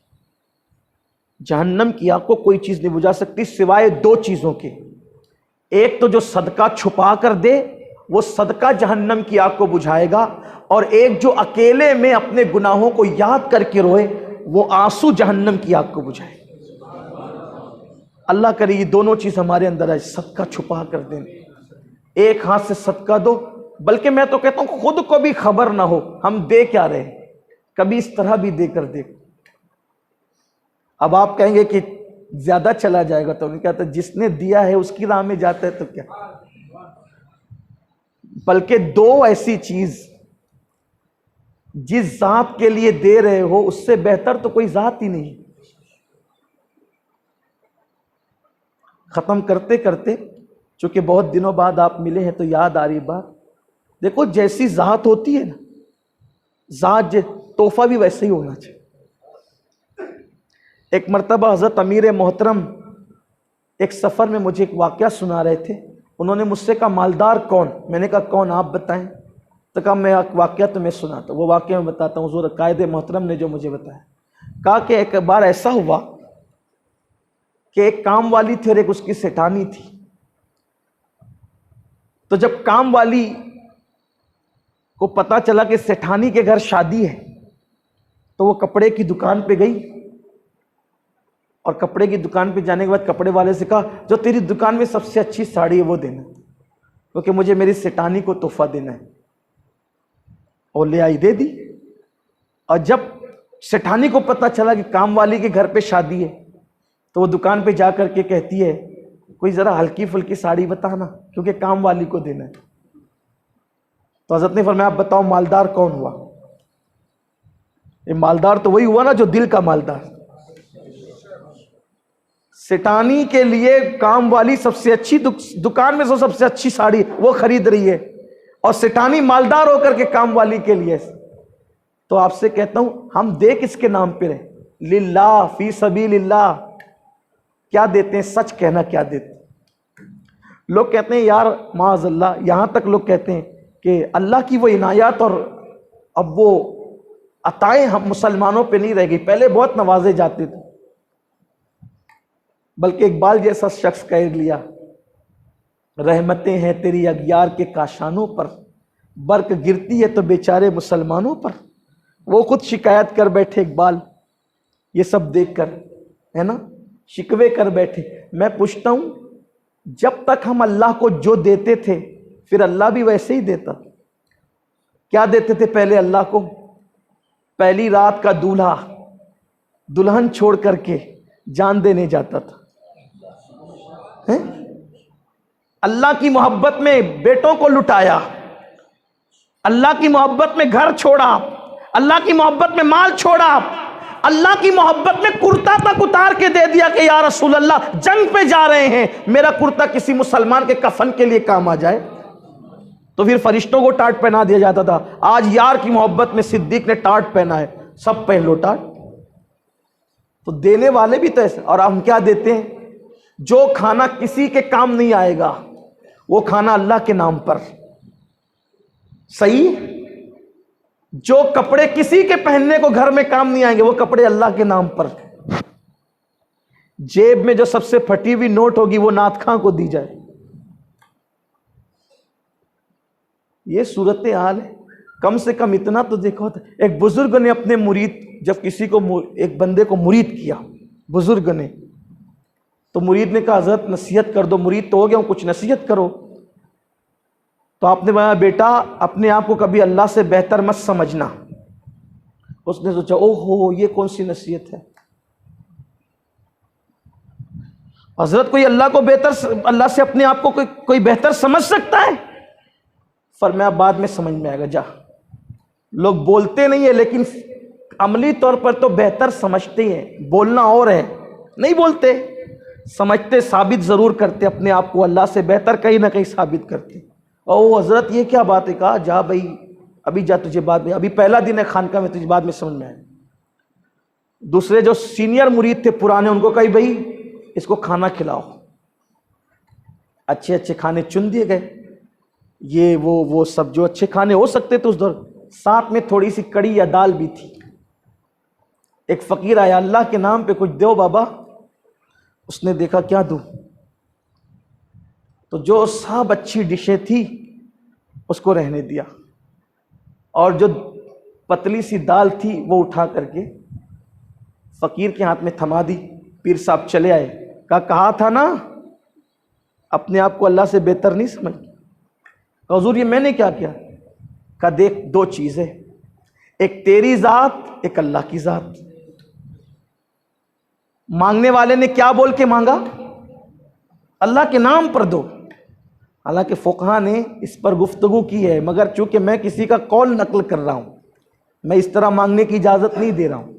جہنم کی آگ کو کوئی چیز نہیں بجھا سکتی سوائے دو چیزوں کے۔ ایک تو جو صدقہ چھپا کر دے، وہ صدقہ جہنم کی آگ کو بجھائے گا، اور ایک جو اکیلے میں اپنے گناہوں کو یاد کر کے روئے، وہ آنسو جہنم کی آگ کو بجھائے۔ اللہ کرے یہ دونوں چیز ہمارے اندر ہے، صدقہ چھپا کر دیں، ایک ہاتھ سے صدقہ دو، بلکہ میں تو کہتا ہوں خود کو بھی خبر نہ ہو ہم دے کیا رہے، کبھی اس طرح بھی دے کر دیکھ۔ اب آپ کہیں گے کہ زیادہ چلا جائے گا، تو انہوں نے کہا جس نے دیا ہے اس کی راہ میں جاتا ہے تو کیا۔ بلکہ دو ایسی چیز جس ذات کے لیے دے رہے ہو اس سے بہتر تو کوئی ذات ہی نہیں. ختم کرتے کرتے، چونکہ بہت دنوں بعد آپ ملے ہیں تو یاد آ رہی بات. دیکھو جیسی ذات ہوتی ہے نا، ذات تحفہ بھی ویسے ہی ہونا چاہیے. ایک مرتبہ حضرت امیر محترم ایک سفر میں مجھے ایک واقعہ سنا رہے تھے. انہوں نے مجھ سے کہا مالدار کون؟ میں نے کہا کون آپ بتائیں. تو کہا میں واقعہ تمہیں سناتا ہوں. وہ واقعہ میں بتاتا ہوں. حضور قائد محترم نے جو مجھے بتایا، کہا کہ ایک بار ایسا ہوا کہ ایک کام والی تھی اور ایک اس کی سیٹھانی تھی. تو جب کام والی کو پتا چلا کہ سیٹھانی کے گھر شادی ہے تو وہ کپڑے کی دکان پہ گئی، اور کپڑے کی دکان پہ جانے کے بعد کپڑے والے سے کہا جو تیری دکان میں سب سے اچھی ساڑی ہے وہ دینا، کیونکہ مجھے میری سیٹھانی کو تحفہ دینا ہے. اور لے آئی، دے دی. اور جب سیٹھانی کو پتا چلا کہ کام والی کے گھر پہ شادی ہے تو وہ دکان پہ جا کر کے کہتی ہے کوئی ذرا ہلکی پھلکی ساڑی بتانا کیونکہ کام والی کو دینا ہے. تو حضرت نے فرمایا آپ بتاؤ مالدار کون ہوا؟ یہ مالدار تو وہی ہوا نا جو دل کا مالدار. سیٹانی کے لیے کام والی سب سے اچھی دکان میں سب سے اچھی ساڑی وہ خرید رہی ہے، اور سیٹانی مالدار ہو کر کے کام والی کے لیے. تو آپ سے کہتا ہوں ہم دے کس کے نام پہ رہے؟ للہ، فی سبیل اللہ. کیا دیتے ہیں؟ سچ کہنا. کیا دیتے ہیں؟ لوگ کہتے ہیں یار معاذ اللہ، یہاں تک لوگ کہتے ہیں کہ اللہ کی وہ عنایات اور اب وہ عطائیں ہم مسلمانوں پہ نہیں رہ گئی، پہلے بہت نوازے جاتے تھے. بلکہ اقبال جیسا شخص کہہ لیا رحمتیں ہیں تیری اغیار کے کاشانوں پر، برق گرتی ہے تو بیچارے مسلمانوں پر. وہ خود شکایت کر بیٹھے اقبال، یہ سب دیکھ کر، ہے نا، شکوے کر بیٹھے. میں پوچھتا ہوں جب تک ہم اللہ کو جو دیتے تھے پھر اللہ بھی ویسے ہی دیتا. کیا دیتے تھے پہلے اللہ کو؟ پہلی رات کا دولہا دلہن چھوڑ کر کے جان دینے جاتا تھا. اللہ کی محبت میں بیٹوں کو لٹایا، اللہ کی محبت میں گھر چھوڑا، اللہ کی محبت میں مال چھوڑا، اللہ کی محبت میں کرتا تک اتار کے دے دیا کہ یا رسول اللہ جنگ پہ جا رہے ہیں، میرا کرتا کسی مسلمان کے کفن کے لیے کام آ جائے. تو پھر فرشتوں کو ٹاٹ پہنا دیا جاتا تھا. آج یار کی محبت میں صدیق نے ٹاٹ پہنا ہے، سب پہن لو ٹاٹ. تو دینے والے بھی تو ایسے. اور ہم کیا دیتے ہیں؟ جو کھانا کسی کے کام نہیں آئے گا وہ کھانا اللہ کے نام پر. صحیح؟ جو کپڑے کسی کے پہننے کو گھر میں کام نہیں آئیں گے وہ کپڑے اللہ کے نام پر. جیب میں جو سب سے پھٹی ہوئی نوٹ ہوگی وہ نعت خواں کو دی جائے. یہ صورتحال ہے. کم سے کم اتنا تو دیکھو. ایک بزرگ نے اپنے مرید، جب کسی کو ایک بندے کو مرید کیا بزرگ نے، تو مرید نے کہا حضرت نصیحت کر دو، مرید تو ہو گیا ہوں کچھ نصیحت کرو. تو آپ نے کہا بیٹا اپنے آپ کو کبھی اللہ سے بہتر مت سمجھنا. اس نے سوچا او ہو یہ کون سی نصیحت ہے؟ حضرت کوئی اللہ کو بہتر، اللہ سے اپنے آپ کو کوئی بہتر سمجھ سکتا ہے؟ فرمایا بعد میں سمجھ میں آئے گا، جا. لوگ بولتے نہیں ہیں لیکن عملی طور پر تو بہتر سمجھتے ہیں. بولنا اور ہے، نہیں بولتے، سمجھتے، ثابت ضرور کرتے اپنے آپ کو اللہ سے بہتر کہیں نہ کہیں ثابت کرتے. او حضرت یہ کیا بات ہے؟ کہا جا بھائی ابھی جا، تجھے بعد میں، ابھی پہلا دن ہے خانقاہ میں، تجھے بعد میں سمجھ میں آئے. دوسرے جو سینئر مرید تھے پرانے، ان کو کہا بھائی اس کو کھانا کھلاؤ. اچھے اچھے کھانے چن دیے گئے، یہ وہ سب جو اچھے کھانے ہو سکتے تھے اس دور. ساتھ میں تھوڑی سی کڑی یا دال بھی تھی. ایک فقیر آیا، اللہ کے نام پہ کچھ دو بابا. اس نے دیکھا کیا دوں؟ تو جو سب اچھی ڈشیں تھی اس کو رہنے دیا، اور جو پتلی سی دال تھی وہ اٹھا کر کے فقیر کے ہاتھ میں تھما دی. پیر صاحب چلے آئے، کہا تھا نا اپنے آپ کو اللہ سے بہتر نہیں سمجھ. حضور یہ میں نے کیا کیا؟ کہا دیکھ دو چیزیں، ایک تیری ذات، ایک اللہ کی ذات. مانگنے والے نے کیا بول کے مانگا؟ اللہ کے نام پر دو. حالانکہ فقہا نے اس پر گفتگو کی ہے، مگر چونکہ میں کسی کا قول نقل کر رہا ہوں، میں اس طرح مانگنے کی اجازت نہیں دے رہا ہوں.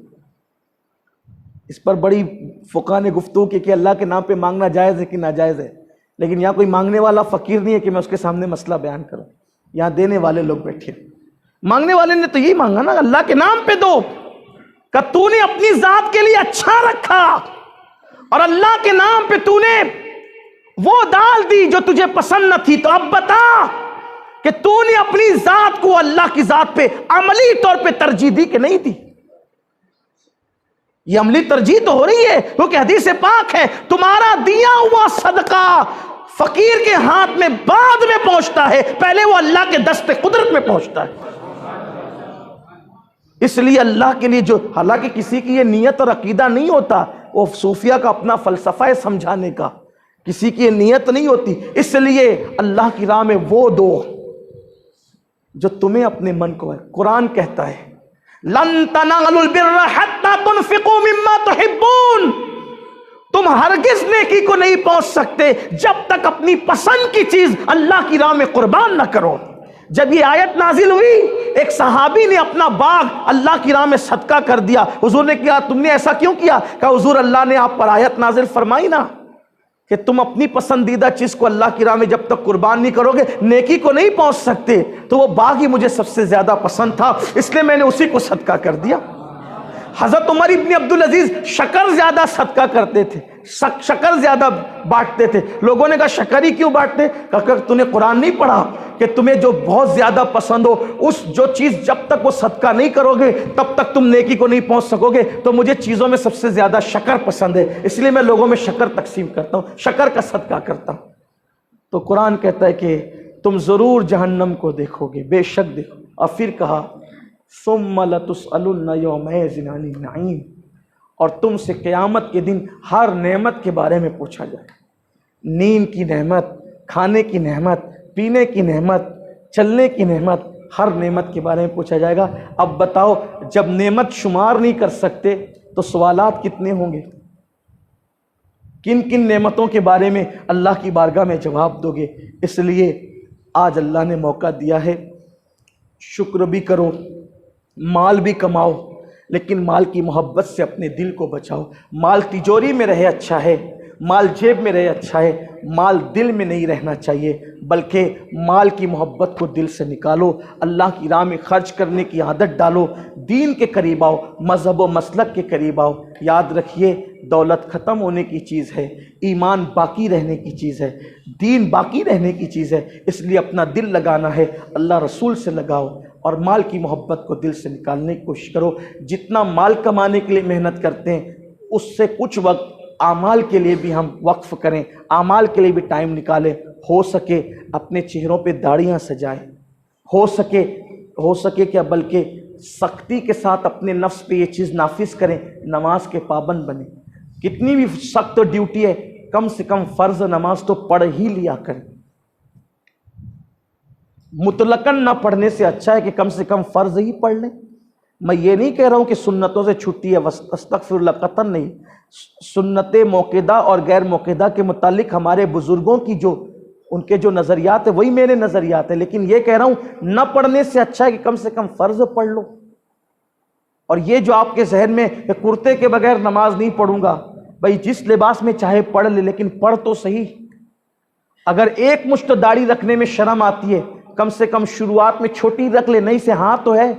اس پر بڑی فقہ نے گفتگو کی کہ اللہ کے نام پہ مانگنا جائز ہے کہ ناجائز ہے، لیکن یہاں کوئی مانگنے والا فقیر نہیں ہے کہ میں اس کے سامنے مسئلہ بیان کروں. یہاں دینے والے لوگ بیٹھے. مانگنے والے نے تو یہی مانگا نا، اللہ کے نام پہ دو، کہ تو نے اپنی ذات کے لیے اچھا رکھا اور اللہ کے نام پہ تو نے وہ ڈال دی جو تجھے پسند نہ تھی، تو اب بتا کہ تو نے اپنی ذات کو اللہ کی ذات پہ عملی طور پہ ترجیح دی کہ نہیں دی. یہ عملی ترجیح تو ہو رہی ہے، کیونکہ حدیث پاک ہے تمہارا دیا ہوا صدقہ فقیر کے ہاتھ میں بعد میں پہنچتا ہے، پہلے وہ اللہ کے دست قدرت میں پہنچتا ہے. اس لیے اللہ کے لیے جو، حالانکہ کسی کی یہ نیت اور عقیدہ نہیں ہوتا، وہ صوفیہ کا اپنا فلسفہ ہے سمجھانے کا، کسی کی یہ نیت نہیں ہوتی. اس لیے اللہ کی راہ میں وہ دو جو تمہیں اپنے من کو ہے. قرآن کہتا ہے لن تنالوا البر حتى تنفقوا مما تحبون، تم ہرگز نیکی کو نہیں پہنچ سکتے جب تک اپنی پسند کی چیز اللہ کی راہ میں قربان نہ کرو. جب یہ آیت نازل ہوئی، ایک صحابی نے اپنا باغ اللہ کی راہ میں صدقہ کر دیا. حضور نے کہا تم نے ایسا کیوں کیا؟ کہا حضور اللہ نے آپ پر آیت نازل فرمائی نا کہ تم اپنی پسندیدہ چیز کو اللہ کی راہ میں جب تک قربان نہیں کرو گے نیکی کو نہیں پہنچ سکتے. تو وہ باغ ہی مجھے سب سے زیادہ پسند تھا، اس لیے میں نے اسی کو صدقہ کر دیا. حضرت عمر ابن عبدالعزیز شکر زیادہ صدقہ کرتے تھے، شکر زیادہ بانٹتے تھے. لوگوں نے کہا شکر ہی کیوں بانٹتے؟ کہا تو نے قرآن نہیں پڑھا کہ تمہیں جو بہت زیادہ پسند ہو اس جو چیز جب تک وہ صدقہ نہیں کرو گے تب تک تم نیکی کو نہیں پہنچ سکو گے. تو مجھے چیزوں میں سب سے زیادہ شکر پسند ہے، اس لیے میں لوگوں میں شکر تقسیم کرتا ہوں، شکر کا صدقہ کرتا ہوں. تو قرآن کہتا ہے کہ تم ضرور جہنم کو دیکھو گے، بے شک دیکھو. اور پھر کہا ثم لتسألن یومئذ عن النعیم، اور تم سے قیامت کے دن ہر نعمت کے بارے میں پوچھا جائے. نیند کی نعمت، کھانے کی نعمت، پینے کی نعمت، چلنے کی نعمت، ہر نعمت کے بارے میں پوچھا جائے گا. اب بتاؤ جب نعمت شمار نہیں کر سکتے تو سوالات کتنے ہوں گے؟ کن کن نعمتوں کے بارے میں اللہ کی بارگاہ میں جواب دو گے؟ اس لیے آج اللہ نے موقع دیا ہے، شکر بھی کرو، مال بھی کماؤ، لیکن مال کی محبت سے اپنے دل کو بچاؤ. مال تجوری میں رہے اچھا ہے، مال جیب میں رہے اچھا ہے، مال دل میں نہیں رہنا چاہیے، بلکہ مال کی محبت کو دل سے نکالو، اللہ کی راہ میں خرچ کرنے کی عادت ڈالو، دین کے قریب آؤ، مذہب و مسلک کے قریب آؤ. یاد رکھیے دولت ختم ہونے کی چیز ہے، ایمان باقی رہنے کی چیز ہے، دین باقی رہنے کی چیز ہے. اس لیے اپنا دل لگانا ہے، اللہ رسول سے لگاؤ اور مال کی محبت کو دل سے نکالنے کی کوشش کرو. جتنا مال کمانے کے لیے محنت کرتے ہیں اس سے کچھ وقت اعمال کے لیے بھی ہم وقف کریں، اعمال کے لیے بھی ٹائم نکالیں. ہو سکے اپنے چہروں پہ داڑیاں سجائیں، ہو سکے کیا بلکہ سختی کے ساتھ اپنے نفس پہ یہ چیز نافذ کریں، نماز کے پابند بنیں. کتنی بھی سخت ڈیوٹی ہے کم سے کم فرض نماز تو پڑھ ہی لیا کریں. مطلقاً نہ پڑھنے سے اچھا ہے کہ کم سے کم فرض ہی پڑھ لیں. میں یہ نہیں کہہ رہا ہوں کہ سنتوں سے چھٹی ہے، استغفر اللہ، قطعاً نہیں. سنت موقدہ اور غیر موقدہ کے متعلق ہمارے بزرگوں کی جو ان کے جو نظریات ہیں وہی میرے نظریات ہیں، لیکن یہ کہہ رہا ہوں نہ پڑھنے سے اچھا ہے کہ کم سے کم فرض پڑھ لو. اور یہ جو آپ کے ذہن میں کہ کرتے کے بغیر نماز نہیں پڑھوں گا، بھائی جس لباس میں چاہے پڑھ لے لیکن پڑھ تو صحیح. اگر ایک مشت داڑھی رکھنے میں شرم آتی ہے کم سے کم شروعات میں چھوٹی رکھ لے، نہیں سے ہاں تو ہے.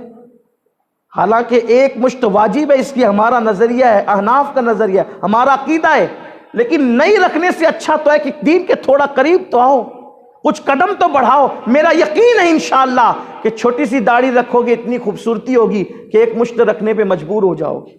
حالانکہ ایک مشت واجب ہے، اس کی ہمارا نظریہ ہے، احناف کا نظریہ ہے، ہمارا عقیدہ ہے، لیکن نہیں رکھنے سے اچھا تو ہے کہ دین کے تھوڑا قریب تو آؤ، کچھ قدم تو بڑھاؤ. میرا یقین ہے انشاءاللہ کہ چھوٹی سی داڑھی رکھو گے اتنی خوبصورتی ہوگی کہ ایک مشت رکھنے پہ مجبور ہو جاؤ گے.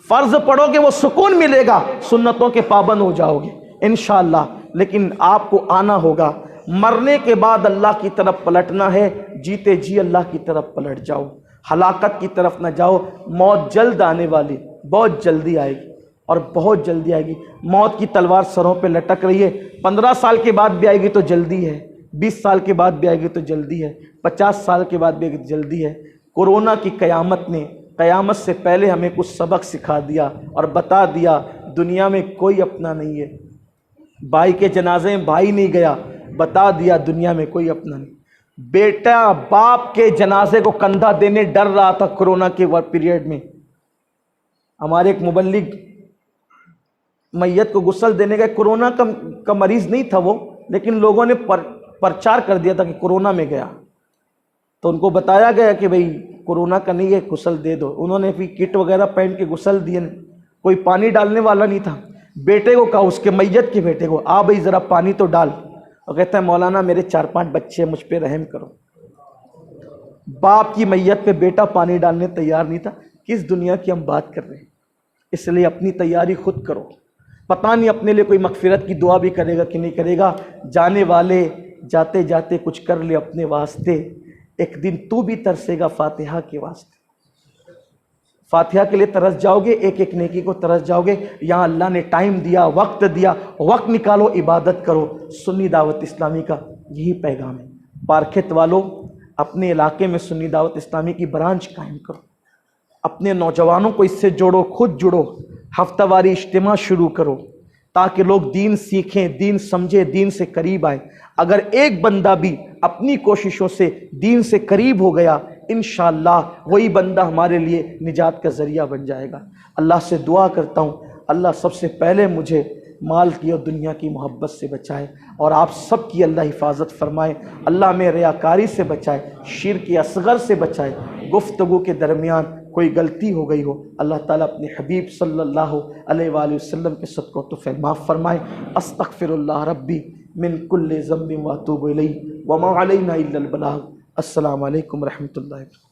فرض پڑھو گے وہ سکون ملے گا، سنتوں کے پابند ہو جاؤ گے انشاءاللہ. لیکن آپ کو آنا ہوگا، مرنے کے بعد اللہ کی طرف پلٹنا ہے، جیتے جی اللہ کی طرف پلٹ جاؤ، ہلاکت کی طرف نہ جاؤ. موت جلد آنے والی، بہت جلدی آئے گی اور بہت جلدی آئے گی. موت کی تلوار سروں پہ لٹک رہی ہے، 15 سال کے بعد بھی آئے گی تو جلدی ہے، 20 سال کے بعد بھی آئے گی تو جلدی ہے، 50 سال کے بعد بھی آئے گی تو جلدی ہے. کورونا کی قیامت نے قیامت سے پہلے ہمیں کچھ سبق سکھا دیا اور بتا دیا دنیا میں کوئی اپنا نہیں ہے. بھائی کے جنازے میں بھائی نہیں گیا، بتا دیا دنیا میں کوئی اپنا نہیں. بیٹا باپ کے جنازے کو کندھا دینے ڈر رہا تھا کورونا کے پیریڈ میں. ہمارے ایک مبلغ میت کو غسل دینے کا، کورونا کا مریض نہیں تھا وہ، لیکن لوگوں نے پرچار کر دیا تھا کہ کورونا میں گیا، تو ان کو بتایا گیا کہ بھئی کورونا کا نہیں ہے، غسل دے دو. انہوں نے بھی کٹ وغیرہ پہن کے غسل دیے، کوئی پانی ڈالنے والا نہیں تھا. بیٹے کو کہا، اس کے میت کے بیٹے کو، آ بھئی ذرا پانی تو ڈال. اور کہتا ہے مولانا میرے 4-5 بچے ہیں، مجھ پہ رحم کرو. باپ کی میت پہ بیٹا پانی ڈالنے تیار نہیں تھا. کس دنیا کی ہم بات کر رہے ہیں؟ اس لیے اپنی تیاری خود کرو. پتہ نہیں اپنے لیے کوئی مغفرت کی دعا بھی کرے گا کہ نہیں کرے گا. جانے والے جاتے جاتے کچھ کر لے اپنے واسطے، ایک دن تو بھی ترسے گا فاتحہ کے واسطے. فاتحہ کے لیے ترس جاؤ گے، ایک ایک نیکی کو ترس جاؤ گے. یہاں اللہ نے ٹائم دیا، وقت دیا، وقت نکالو، عبادت کرو. سنی دعوت اسلامی کا یہی پیغام ہے. پارکھت والوں، اپنے علاقے میں سنی دعوت اسلامی کی برانچ قائم کرو. اپنے نوجوانوں کو اس سے جوڑو، خود جڑو. ہفتہ واری اجتماع شروع کرو تاکہ لوگ دین سیکھیں، دین سمجھیں، دین سے قریب آئیں. اگر ایک بندہ بھی اپنی کوششوں سے دین سے قریب ہو گیا، انشاءاللہ وہی بندہ ہمارے لیے نجات کا ذریعہ بن جائے گا. اللہ سے دعا کرتا ہوں اللہ سب سے پہلے مجھے مال کی اور دنیا کی محبت سے بچائے، اور آپ سب کی اللہ حفاظت فرمائے. اللہ میں ریاکاری سے بچائے، شرک اصغر سے بچائے. گفتگو کے درمیان کوئی غلطی ہو گئی ہو، اللہ تعالیٰ اپنے حبیب صلی اللہ علیہ وآلہ وسلم کے صدقہ تو معاف فرمائے. استغفر اللہ ربی من کل ذنب واتوب الیہ وما علینا الا البلاغ. السلام علیکم ورحمۃ اللہ.